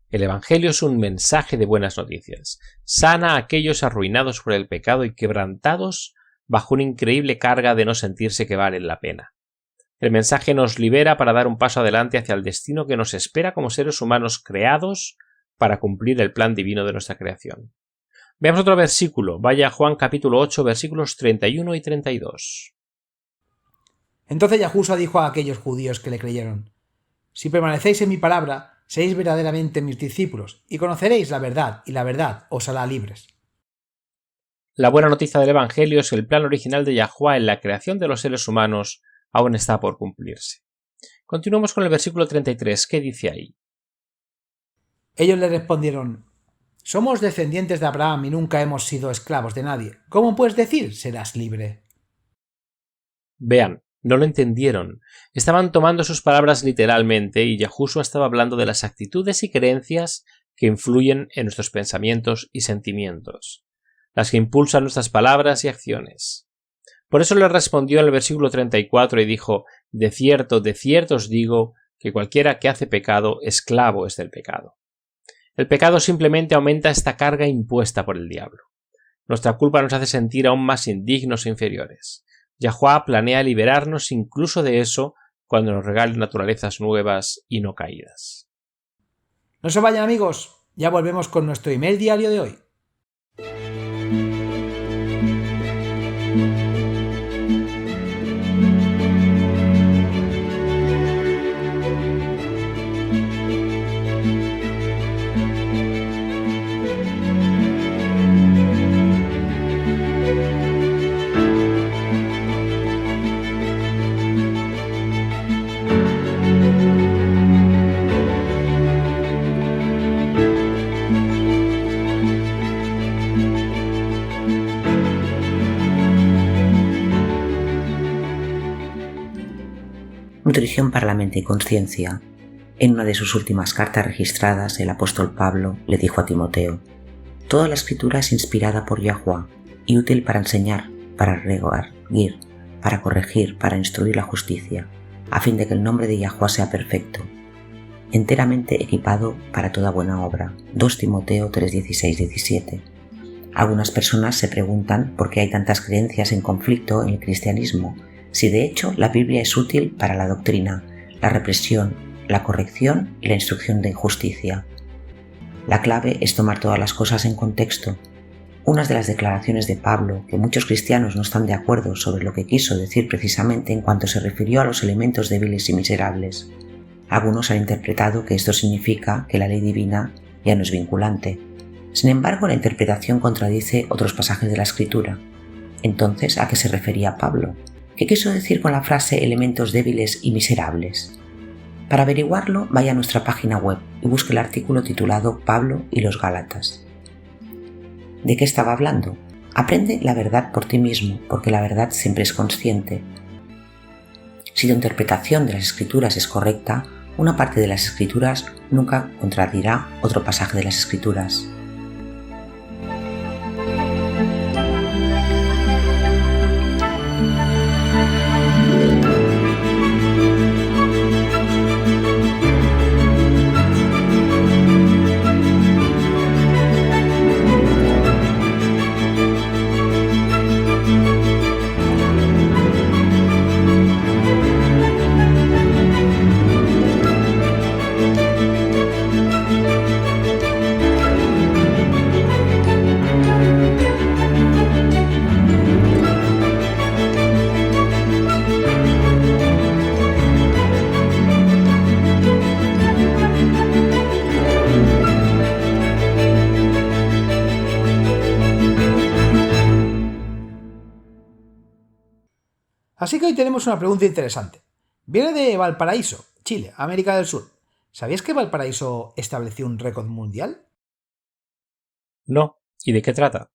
El Evangelio es un mensaje de buenas noticias. Sana a aquellos arruinados por el pecado y quebrantados bajo una increíble carga de no sentirse que valen la pena. El mensaje nos libera para dar un paso adelante hacia el destino que nos espera como seres humanos creados para cumplir el plan divino de nuestra creación. Veamos otro versículo. Vaya a Juan capítulo 8, versículos 31 y 32. Entonces Yahushua dijo a aquellos judíos que le creyeron: Si permanecéis en mi palabra, seréis verdaderamente mis discípulos, y conoceréis la verdad, y la verdad os hará libres. La buena noticia del Evangelio es que el plan original de Yahuwah en la creación de los seres humanos aún está por cumplirse. Continuamos con el versículo 33. ¿Qué dice ahí? Ellos le respondieron: Somos descendientes de Abraham y nunca hemos sido esclavos de nadie. ¿Cómo puedes decir serás libre? Vean, no lo entendieron. Estaban tomando sus palabras literalmente y Yahushua estaba hablando de las actitudes y creencias que influyen en nuestros pensamientos y sentimientos, las que impulsan nuestras palabras y acciones. Por eso le respondió en el versículo 34 y dijo: de cierto os digo que cualquiera que hace pecado, esclavo es del pecado. El pecado simplemente aumenta esta carga impuesta por el diablo. Nuestra culpa nos hace sentir aún más indignos e inferiores. Yahuwah planea liberarnos incluso de eso cuando nos regale naturalezas nuevas y no caídas. No se vayan, amigos, ya volvemos con nuestro email diario de hoy. Nutrición para la mente y conciencia. En una de sus últimas cartas registradas, el apóstol Pablo le dijo a Timoteo: toda la escritura es inspirada por Yahuwah y útil para enseñar, para redarguir, para corregir, para instruir la justicia, a fin de que el nombre de Yahuwah sea perfecto, enteramente equipado para toda buena obra. 2 Timoteo 3:16-17. Algunas personas se preguntan por qué hay tantas creencias en conflicto en el cristianismo, si de hecho la Biblia es útil para la doctrina, la represión, la corrección y la instrucción de justicia. La clave es tomar todas las cosas en contexto. Unas de las declaraciones de Pablo, que muchos cristianos no están de acuerdo sobre lo que quiso decir precisamente en cuanto se refirió a los elementos débiles y miserables. Algunos han interpretado que esto significa que la ley divina ya no es vinculante. Sin embargo, la interpretación contradice otros pasajes de la Escritura. Entonces, ¿a qué se refería Pablo? ¿Qué quiso decir con la frase elementos débiles y miserables? Para averiguarlo, vaya a nuestra página web y busque el artículo titulado Pablo y los Gálatas. ¿De qué estaba hablando? Aprende la verdad por ti mismo, porque la verdad siempre es consciente. Si tu interpretación de las Escrituras es correcta, una parte de las Escrituras nunca contradirá otro pasaje de las Escrituras. Así que hoy tenemos una pregunta interesante. Viene de Valparaíso, Chile, América del Sur. ¿Sabías que Valparaíso estableció un récord mundial? No. ¿Y de qué trata?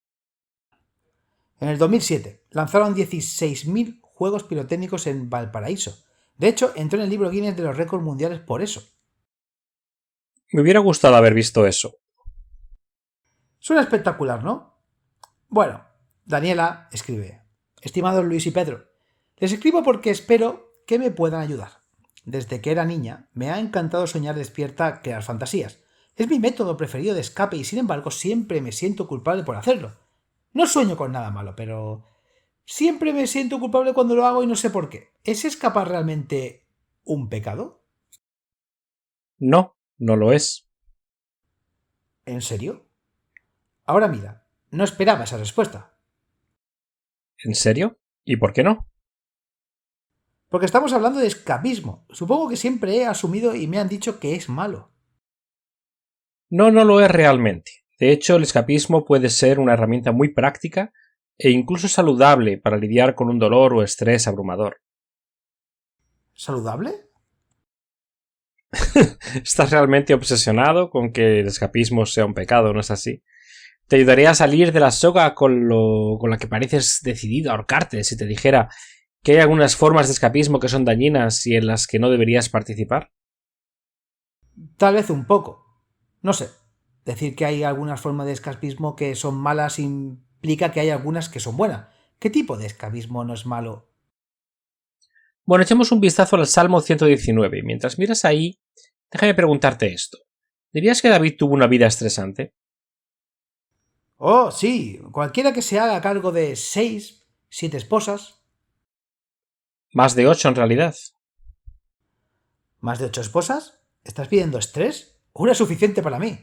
En el 2007 lanzaron 16.000 juegos pirotécnicos en Valparaíso. De hecho, entró en el libro Guinness de los récords mundiales por eso. Me hubiera gustado haber visto eso. Suena espectacular, ¿no? Bueno, Daniela escribe: estimados Luis y Pedro, les escribo porque espero que me puedan ayudar. Desde que era niña me ha encantado soñar despierta, crear fantasías. Es mi método preferido de escape y sin embargo siempre me siento culpable por hacerlo. No sueño con nada malo, pero siempre me siento culpable cuando lo hago y no sé por qué. ¿Es escapar realmente un pecado? No, no lo es. ¿En serio? Ahora mira, no esperaba esa respuesta. ¿En serio? ¿Y por qué no? Porque estamos hablando de escapismo. Supongo que siempre he asumido y me han dicho que es malo. No, no lo es realmente. De hecho, el escapismo puede ser una herramienta muy práctica e incluso saludable para lidiar con un dolor o estrés abrumador. ¿Saludable? Estás realmente obsesionado con que el escapismo sea un pecado, ¿no es así? Te ayudaría a salir de la soga con la que pareces decidido a ahorcarte si te dijera que hay algunas formas de escapismo que son dañinas y en las que no deberías participar. Tal vez un poco. No sé. Decir que hay algunas formas de escapismo que son malas implica que hay algunas que son buenas. ¿Qué tipo de escapismo no es malo? Bueno, echemos un vistazo al Salmo 119 y mientras miras ahí, déjame preguntarte esto. ¿Dirías que David tuvo una vida estresante? Oh, sí. Cualquiera que se haga cargo de 6, 7 esposas. Más de 8 en realidad. ¿Más de 8 esposas? ¿Estás pidiendo estrés? Una es suficiente para mí.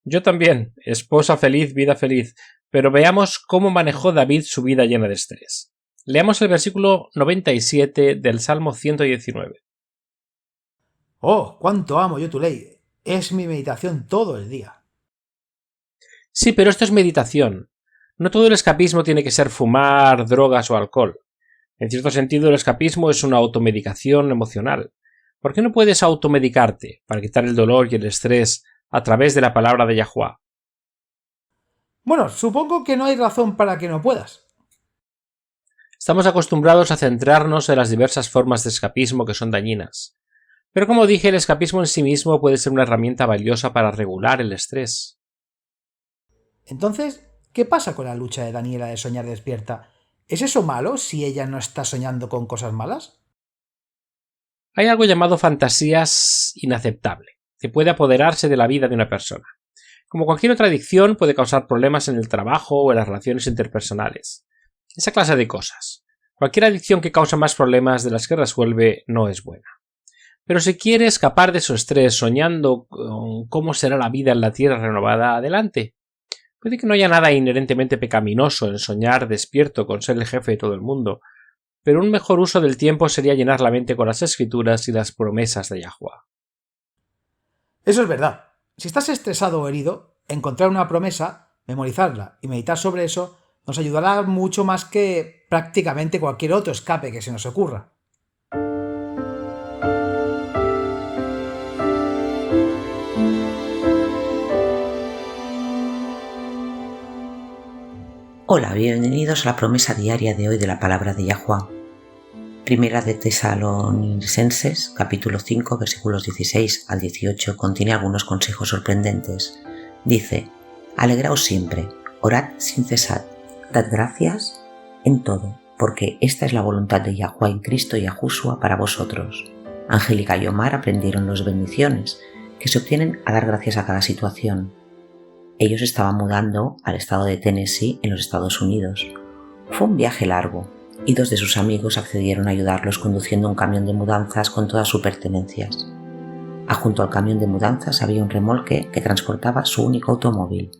Yo también. Esposa feliz, vida feliz. Pero veamos cómo manejó David su vida llena de estrés. Leamos el versículo 97 del Salmo 119. Oh, cuánto amo yo tu ley. Es mi meditación todo el día. Sí, pero esto es meditación. No todo el escapismo tiene que ser fumar, drogas o alcohol. En cierto sentido, el escapismo es una automedicación emocional. ¿Por qué no puedes automedicarte para quitar el dolor y el estrés a través de la palabra de Yahuwah? Bueno, supongo que no hay razón para que no puedas. Estamos acostumbrados a centrarnos en las diversas formas de escapismo que son dañinas. Pero como dije, el escapismo en sí mismo puede ser una herramienta valiosa para regular el estrés. Entonces, ¿qué pasa con la lucha de Daniela de soñar despierta? ¿Es eso malo si ella no está soñando con cosas malas? Hay algo llamado fantasías inaceptable, que puede apoderarse de la vida de una persona. Como cualquier otra adicción, puede causar problemas en el trabajo o en las relaciones interpersonales. Esa clase de cosas. Cualquier adicción que causa más problemas de las que resuelve no es buena. Pero si quiere escapar de su estrés soñando con cómo será la vida en la Tierra renovada, adelante. Puede que no haya nada inherentemente pecaminoso en soñar despierto con ser el jefe de todo el mundo, pero un mejor uso del tiempo sería llenar la mente con las escrituras y las promesas de Yahweh. Eso es verdad. Si estás estresado o herido, encontrar una promesa, memorizarla y meditar sobre eso nos ayudará mucho más que prácticamente cualquier otro escape que se nos ocurra. Hola, bienvenidos a la promesa diaria de hoy de la palabra de Yahweh. Primera de Tesalonicenses, capítulo 5, versículos 16 al 18, contiene algunos consejos sorprendentes. Dice: Alegraos siempre, orad sin cesar, dad gracias en todo, porque esta es la voluntad de Yahweh en Cristo Yahushua para vosotros. Angélica y Omar aprendieron las bendiciones que se obtienen a dar gracias a cada situación. Ellos estaban mudando al estado de Tennessee en los Estados Unidos. Fue un viaje largo y dos de sus amigos accedieron a ayudarlos conduciendo un camión de mudanzas con todas sus pertenencias. Adjunto al camión de mudanzas había un remolque que transportaba su único automóvil.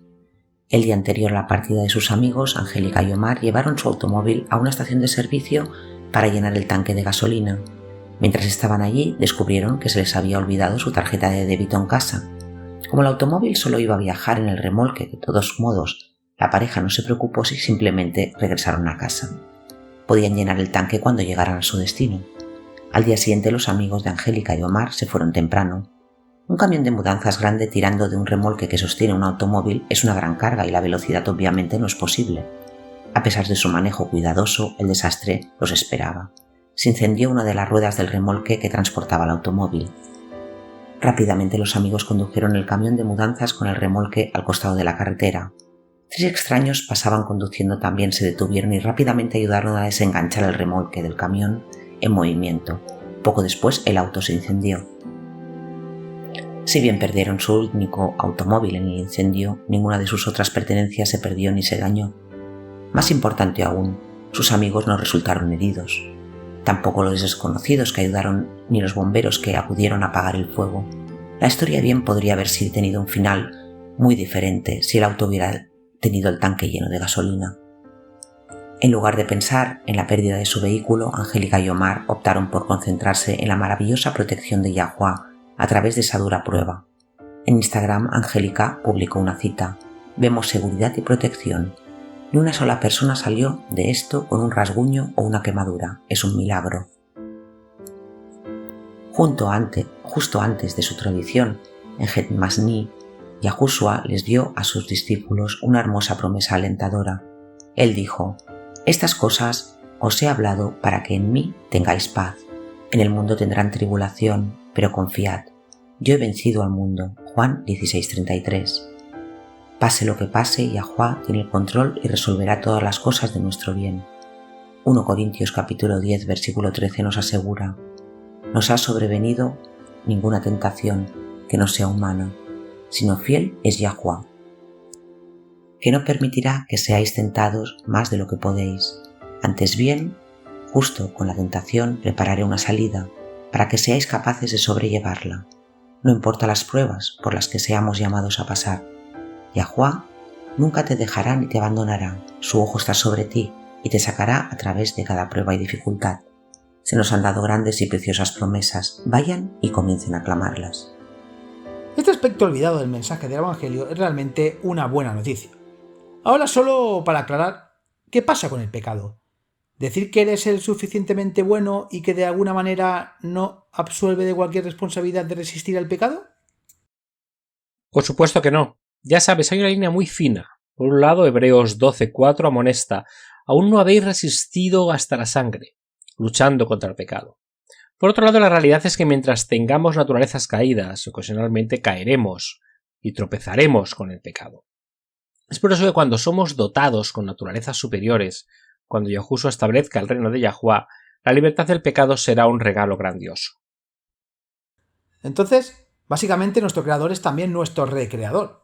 El día anterior a la partida de sus amigos, Angélica y Omar llevaron su automóvil a una estación de servicio para llenar el tanque de gasolina. Mientras estaban allí, descubrieron que se les había olvidado su tarjeta de débito en casa. Como el automóvil solo iba a viajar en el remolque, de todos modos, la pareja no se preocupó si simplemente regresaron a casa. Podían llenar el tanque cuando llegaran a su destino. Al día siguiente los amigos de Angélica y Omar se fueron temprano. Un camión de mudanzas grande tirando de un remolque que sostiene un automóvil es una gran carga y la velocidad obviamente no es posible. A pesar de su manejo cuidadoso, el desastre los esperaba. Se incendió una de las ruedas del remolque que transportaba el automóvil. Rápidamente los amigos condujeron el camión de mudanzas con el remolque al costado de la carretera. 3 extraños pasaban conduciendo también, se detuvieron y rápidamente ayudaron a desenganchar el remolque del camión en movimiento. Poco después el auto se incendió. Si bien perdieron su único automóvil en el incendio, ninguna de sus otras pertenencias se perdió ni se dañó. Más importante aún, sus amigos no resultaron heridos. Tampoco los desconocidos que ayudaron ni los bomberos que acudieron a apagar el fuego. La historia bien podría haber sido tenido un final muy diferente si el auto hubiera tenido el tanque lleno de gasolina. En lugar de pensar en la pérdida de su vehículo, Angélica y Omar optaron por concentrarse en la maravillosa protección de Yahweh a través de esa dura prueba. En Instagram, Angélica publicó una cita: «Vemos seguridad y protección. Ni una sola persona salió de esto con un rasguño o una quemadura. Es un milagro». Justo antes de su tradición, en Getsemaní, Yahushua les dio a sus discípulos una hermosa promesa alentadora. Él dijo: «Estas cosas os he hablado para que en mí tengáis paz. En el mundo tendrán tribulación, pero confiad. Yo he vencido al mundo». Juan 16:33. Pase lo que pase, Yahweh tiene el control y resolverá todas las cosas de nuestro bien. 1 Corintios capítulo 10 versículo 13 nos asegura: «Nos ha sobrevenido ninguna tentación que no sea humana, sino fiel es Yahweh, que no permitirá que seáis tentados más de lo que podéis. Antes bien, justo con la tentación prepararé una salida, para que seáis capaces de sobrellevarla. No importa las pruebas por las que seamos llamados a pasar. Yahweh nunca te dejará ni te abandonará. Su ojo está sobre ti y te sacará a través de cada prueba y dificultad. Se nos han dado grandes y preciosas promesas. Vayan y comiencen a clamarlas». Este aspecto olvidado del mensaje del Evangelio es realmente una buena noticia. Ahora, solo para aclarar, ¿qué pasa con el pecado? ¿Decir que eres el suficientemente bueno y que de alguna manera no absuelve de cualquier responsabilidad de resistir al pecado? Por supuesto que no. Ya sabes, hay una línea muy fina. Por un lado, Hebreos 12:4 amonesta: aún no habéis resistido hasta la sangre, luchando contra el pecado. Por otro lado, la realidad es que mientras tengamos naturalezas caídas, ocasionalmente caeremos y tropezaremos con el pecado. Es por eso que cuando somos dotados con naturalezas superiores, cuando Yahushua establezca el reino de Yahuwah, la libertad del pecado será un regalo grandioso. Entonces, básicamente nuestro creador es también nuestro recreador.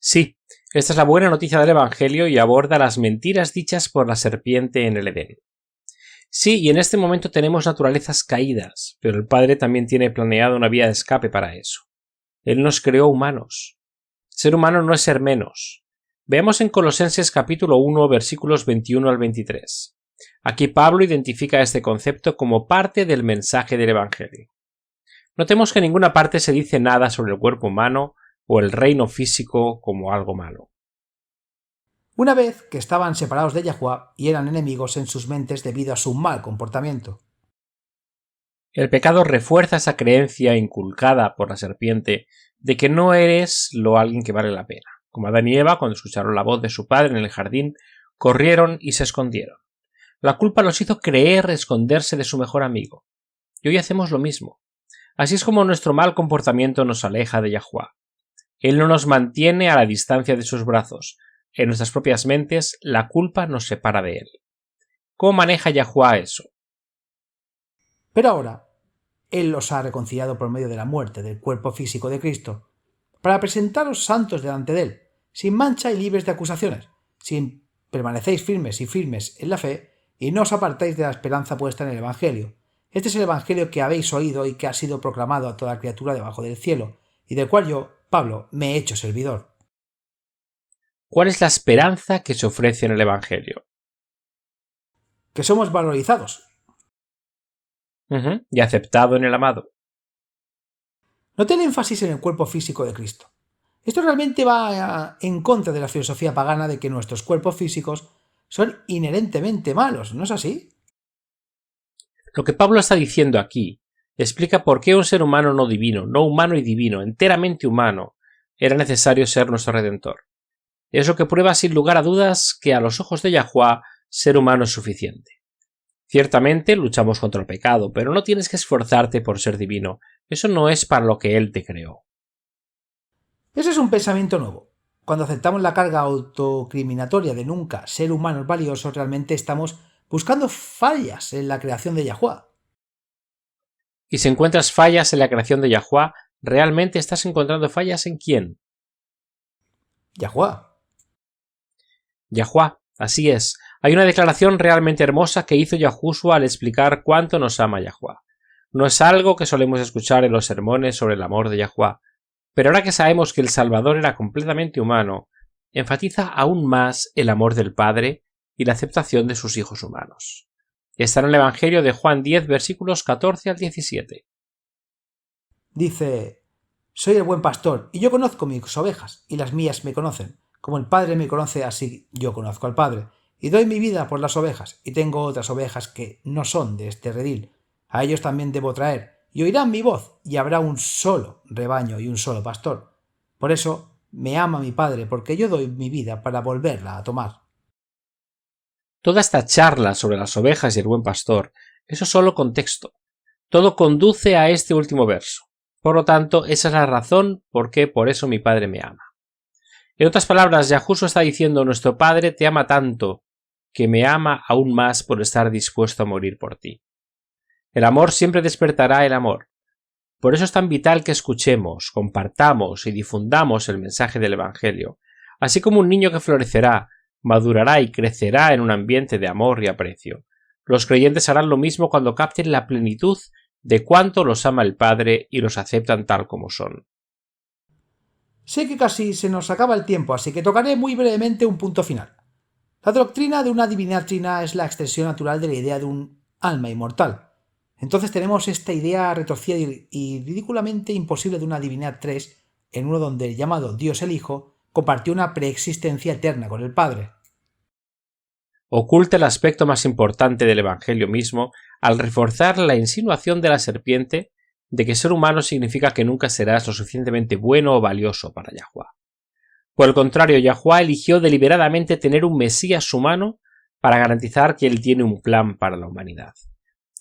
Sí, esta es la buena noticia del Evangelio y aborda las mentiras dichas por la serpiente en el Edén. Sí, y en este momento tenemos naturalezas caídas, pero el Padre también tiene planeado una vía de escape para eso. Él nos creó humanos. Ser humano no es ser menos. Veamos en Colosenses capítulo 1, versículos 21 al 23. Aquí Pablo identifica este concepto como parte del mensaje del Evangelio. Notemos que en ninguna parte se dice nada sobre el cuerpo humano o el reino físico como algo malo. Una vez que estaban separados de Yahuwah y eran enemigos en sus mentes debido a su mal comportamiento. El pecado refuerza esa creencia inculcada por la serpiente de que no eres alguien que vale la pena. Como Adán y Eva, cuando escucharon la voz de su padre en el jardín, corrieron y se escondieron. La culpa los hizo creer esconderse de su mejor amigo. Y hoy hacemos lo mismo. Así es como nuestro mal comportamiento nos aleja de Yahuwah. Él no nos mantiene a la distancia de sus brazos. En nuestras propias mentes, la culpa nos separa de él. ¿Cómo maneja Yahuwah eso? Pero ahora, Él los ha reconciliado por medio de la muerte del cuerpo físico de Cristo, para presentaros santos delante de Él, sin mancha y libres de acusaciones, si permanecéis firmes en la fe y no os apartáis de la esperanza puesta en el Evangelio. Este es el Evangelio que habéis oído y que ha sido proclamado a toda criatura debajo del cielo, y del cual yo, Pablo, me he hecho servidor. ¿Cuál es la esperanza que se ofrece en el Evangelio? Que somos valorizados. Y aceptado en el amado. Noté el énfasis en el cuerpo físico de Cristo. Esto realmente va en contra de la filosofía pagana de que nuestros cuerpos físicos son inherentemente malos, ¿no es así? Lo que Pablo está diciendo aquí explica por qué un ser humano no divino, no humano y divino, enteramente humano, era necesario ser nuestro Redentor. Es lo que prueba sin lugar a dudas que a los ojos de Yahuwah ser humano es suficiente. Ciertamente luchamos contra el pecado, pero no tienes que esforzarte por ser divino. Eso no es para lo que Él te creó. Ese es un pensamiento nuevo. Cuando aceptamos la carga autocriminatoria de nunca ser humanos valiosos, realmente estamos buscando fallas en la creación de Yahuwah. Y si encuentras fallas en la creación de Yahuwah, ¿realmente estás encontrando fallas en quién? Yahuwah. Yahuwah, así es. Hay una declaración realmente hermosa que hizo Yahushua al explicar cuánto nos ama Yahuwah. No es algo que solemos escuchar en los sermones sobre el amor de Yahuwah, pero ahora que sabemos que el Salvador era completamente humano, enfatiza aún más el amor del Padre y la aceptación de sus hijos humanos. Está en el Evangelio de Juan 10, versículos 14 al 17. Dice: soy el buen pastor, y yo conozco mis ovejas, y las mías me conocen. Como el Padre me conoce, así yo conozco al Padre. Y doy mi vida por las ovejas, y tengo otras ovejas que no son de este redil. A ellos también debo traer, y oirán mi voz, y habrá un solo rebaño y un solo pastor. Por eso me ama mi Padre, porque yo doy mi vida para volverla a tomar. Toda esta charla sobre las ovejas y el buen pastor, eso es solo contexto. Todo conduce a este último verso. Por lo tanto, esa es la razón por eso mi Padre me ama. En otras palabras, Yahushua está diciendo: nuestro Padre te ama tanto que me ama aún más por estar dispuesto a morir por ti. El amor siempre despertará el amor. Por eso es tan vital que escuchemos, compartamos y difundamos el mensaje del Evangelio, así como un niño que florecerá, madurará y crecerá en un ambiente de amor y aprecio. Los creyentes harán lo mismo cuando capten la plenitud de cuánto los ama el Padre y los aceptan tal como son. Sé que casi se nos acaba el tiempo, así que tocaré muy brevemente un punto final. La doctrina de una divinidad trina es la extensión natural de la idea de un alma inmortal. Entonces tenemos esta idea retorcida y ridículamente imposible de una divinidad 3 en uno donde el llamado Dios el Hijo compartió una preexistencia eterna con el Padre. Oculta el aspecto más importante del Evangelio mismo al reforzar la insinuación de la serpiente de que ser humano significa que nunca serás lo suficientemente bueno o valioso para Yahuwah. Por el contrario, Yahuwah eligió deliberadamente tener un Mesías humano para garantizar que él tiene un plan para la humanidad,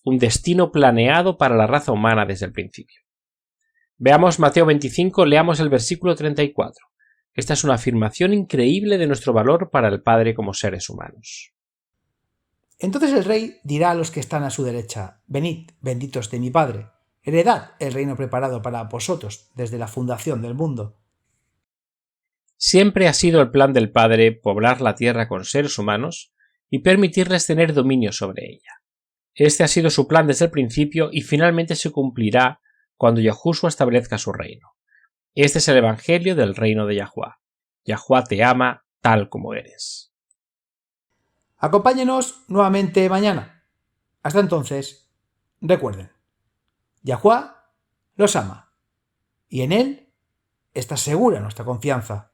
un destino planeado para la raza humana desde el principio. Veamos Mateo 25, leamos el versículo 34. Esta es una afirmación increíble de nuestro valor para el Padre como seres humanos. Entonces el rey dirá a los que están a su derecha: Venid, benditos de mi Padre, heredad el reino preparado para vosotros desde la fundación del mundo. Siempre ha sido el plan del Padre poblar la tierra con seres humanos y permitirles tener dominio sobre ella. Este ha sido su plan desde el principio y finalmente se cumplirá cuando Yahushua establezca su reino. Este es el evangelio del reino de Yahuwah. Yahuwah te ama tal como eres. Acompáñenos nuevamente mañana. Hasta entonces, recuerden, Yahuwah los ama y en él está segura nuestra confianza.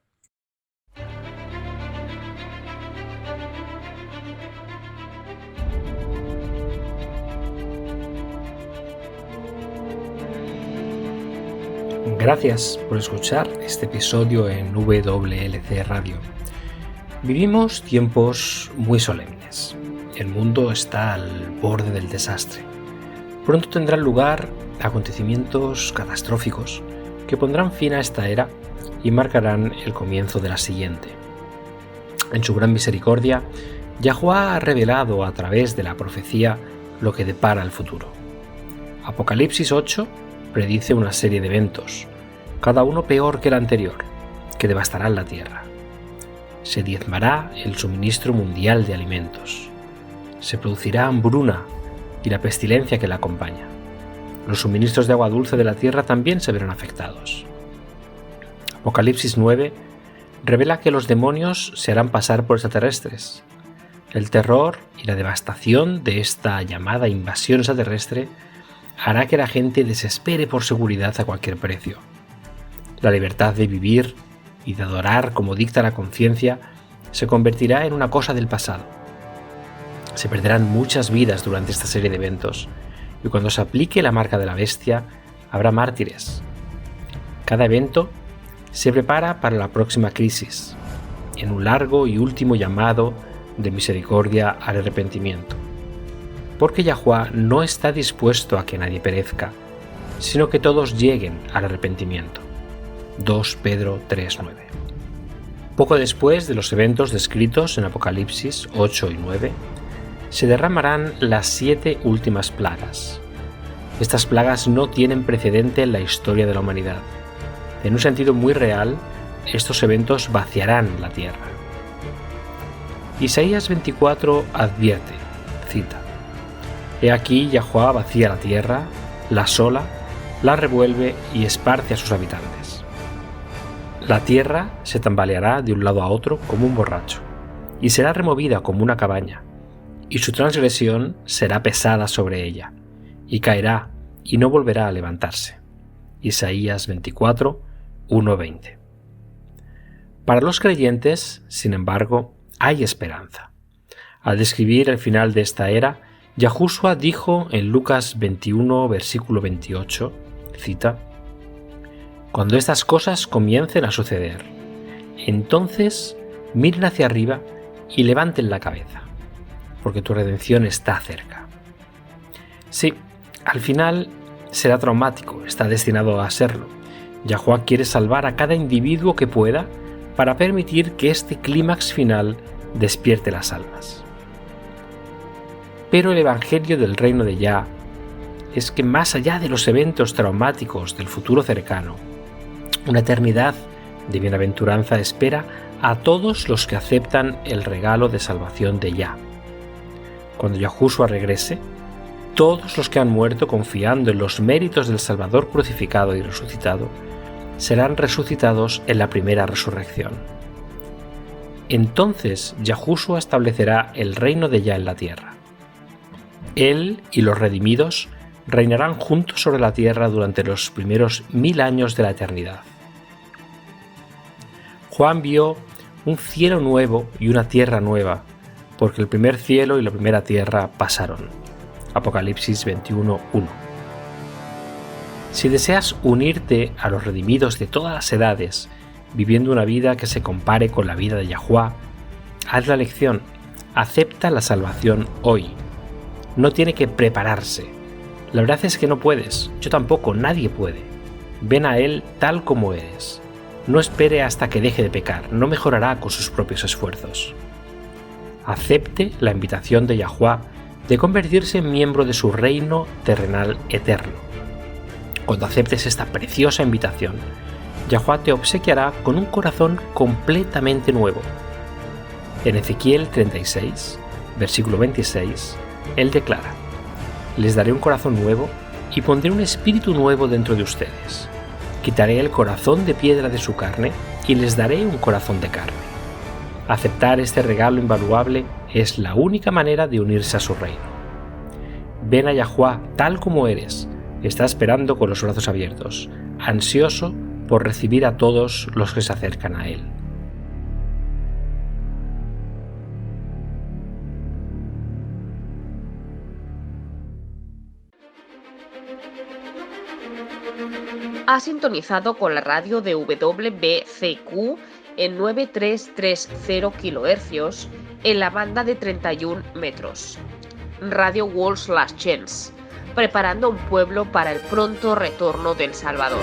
Gracias por escuchar este episodio en WLC Radio. Vivimos tiempos muy solemnes. El mundo está al borde del desastre. Pronto tendrán lugar acontecimientos catastróficos que pondrán fin a esta era y marcarán el comienzo de la siguiente. En su gran misericordia, Yahuwah ha revelado a través de la profecía lo que depara el futuro. Apocalipsis 8 predice una serie de eventos, cada uno peor que el anterior, que devastarán la tierra. Se diezmará el suministro mundial de alimentos. Se producirá hambruna y la pestilencia que la acompaña. Los suministros de agua dulce de la tierra también se verán afectados. Apocalipsis 9 revela que los demonios se harán pasar por extraterrestres. El terror y la devastación de esta llamada invasión extraterrestre hará que la gente desespere por seguridad a cualquier precio. La libertad de vivir y de adorar como dicta la conciencia se convertirá en una cosa del pasado. Se perderán muchas vidas durante esta serie de eventos, y cuando se aplique la marca de la bestia, habrá mártires. Cada evento se prepara para la próxima crisis, en un largo y último llamado de misericordia al arrepentimiento. Porque Yahuwah no está dispuesto a que nadie perezca, sino que todos lleguen al arrepentimiento. 2 Pedro 3:9. Poco después de los eventos descritos en Apocalipsis 8 y 9, se derramarán las 7 últimas plagas. Estas plagas no tienen precedente en la historia de la humanidad. En un sentido muy real, estos eventos vaciarán la tierra. Isaías 24 advierte, cita: He aquí Yahuwah vacía la tierra, la asola, la revuelve y esparce a sus habitantes. La tierra se tambaleará de un lado a otro como un borracho, y será removida como una cabaña, y su transgresión será pesada sobre ella, y caerá y no volverá a levantarse. Isaías 24, 1-20. Para los creyentes, sin embargo, hay esperanza. Al describir el final de esta era, Yahushua dijo en Lucas 21, versículo 28, cita: Cuando estas cosas comiencen a suceder, entonces miren hacia arriba y levanten la cabeza, porque tu redención está cerca. Sí, al final será traumático, está destinado a serlo. Yahuwah quiere salvar a cada individuo que pueda para permitir que este clímax final despierte las almas. Pero el evangelio del reino de Yah es que más allá de los eventos traumáticos del futuro cercano, una eternidad de bienaventuranza espera a todos los que aceptan el regalo de salvación de Yah. Cuando Yahushua regrese, todos los que han muerto confiando en los méritos del Salvador crucificado y resucitado serán resucitados en la primera resurrección. Entonces Yahushua establecerá el reino de Yah en la tierra. Él y los redimidos reinarán juntos sobre la tierra durante los primeros 1000 años de la eternidad. Juan vio un cielo nuevo y una tierra nueva, porque el primer cielo y la primera tierra pasaron. Apocalipsis 21:1. Si deseas unirte a los redimidos de todas las edades viviendo una vida que se compare con la vida de Yahuwah. Haz la elección, acepta la salvación hoy. No tiene que prepararse. La verdad es que no puedes, yo tampoco, nadie puede. Ven a Él tal como eres. No espere hasta que deje de pecar, no mejorará con sus propios esfuerzos. Acepte la invitación de Yahuwah de convertirse en miembro de su reino terrenal eterno. Cuando aceptes esta preciosa invitación, Yahuwah te obsequiará con un corazón completamente nuevo. En Ezequiel 36, versículo 26, Él declara: les daré un corazón nuevo y pondré un espíritu nuevo dentro de ustedes. Quitaré el corazón de piedra de su carne y les daré un corazón de carne. Aceptar este regalo invaluable es la única manera de unirse a su reino. Ven a Yahuwah tal como eres. Está esperando con los brazos abiertos, ansioso por recibir a todos los que se acercan a Él. Ha sintonizado con la radio de WBCQ en 9330 kHz en la banda de 31 metros. Radio World's Last Chance, preparando un pueblo para el pronto retorno del Salvador.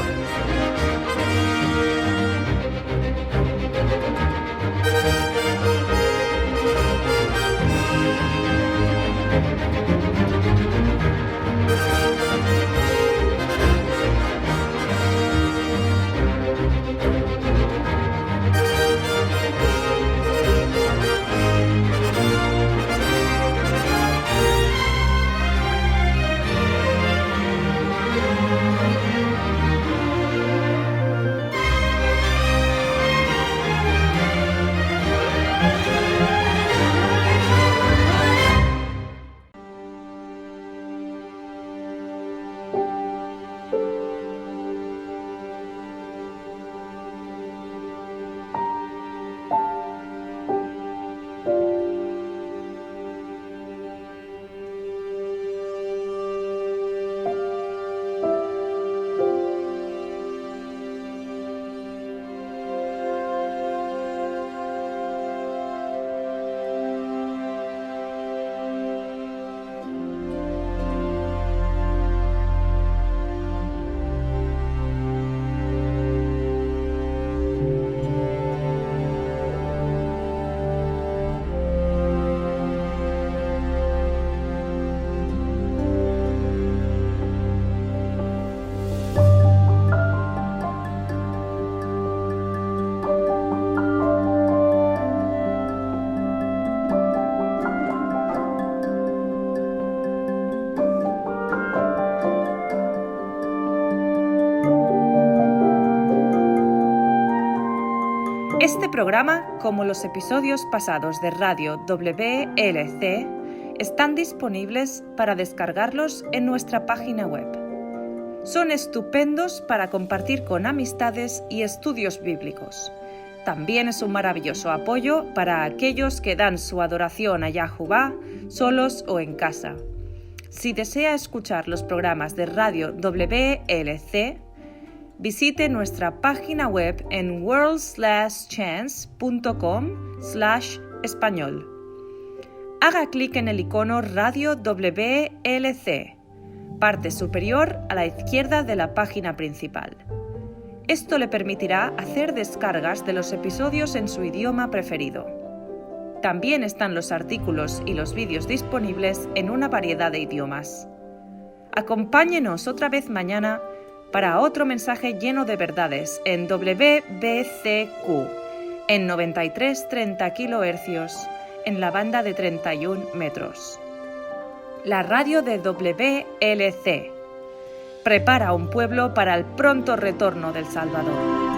Este programa, como los episodios pasados de Radio WLC, están disponibles para descargarlos en nuestra página web. Son estupendos para compartir con amistades y estudios bíblicos. También es un maravilloso apoyo para aquellos que dan su adoración a Yahuwah solos o en casa. Si desea escuchar los programas de Radio WLC, visite nuestra página web en worldslastchance.com/español. Haga clic en el icono Radio WLC, parte superior a la izquierda de la página principal. Esto le permitirá hacer descargas de los episodios en su idioma preferido. También están los artículos y los vídeos disponibles en una variedad de idiomas. Acompáñenos otra vez mañana para otro mensaje lleno de verdades en WBCQ, en 9330 kHz, en la banda de 31 metros. La radio de WLC prepara un pueblo para el pronto retorno del Salvador.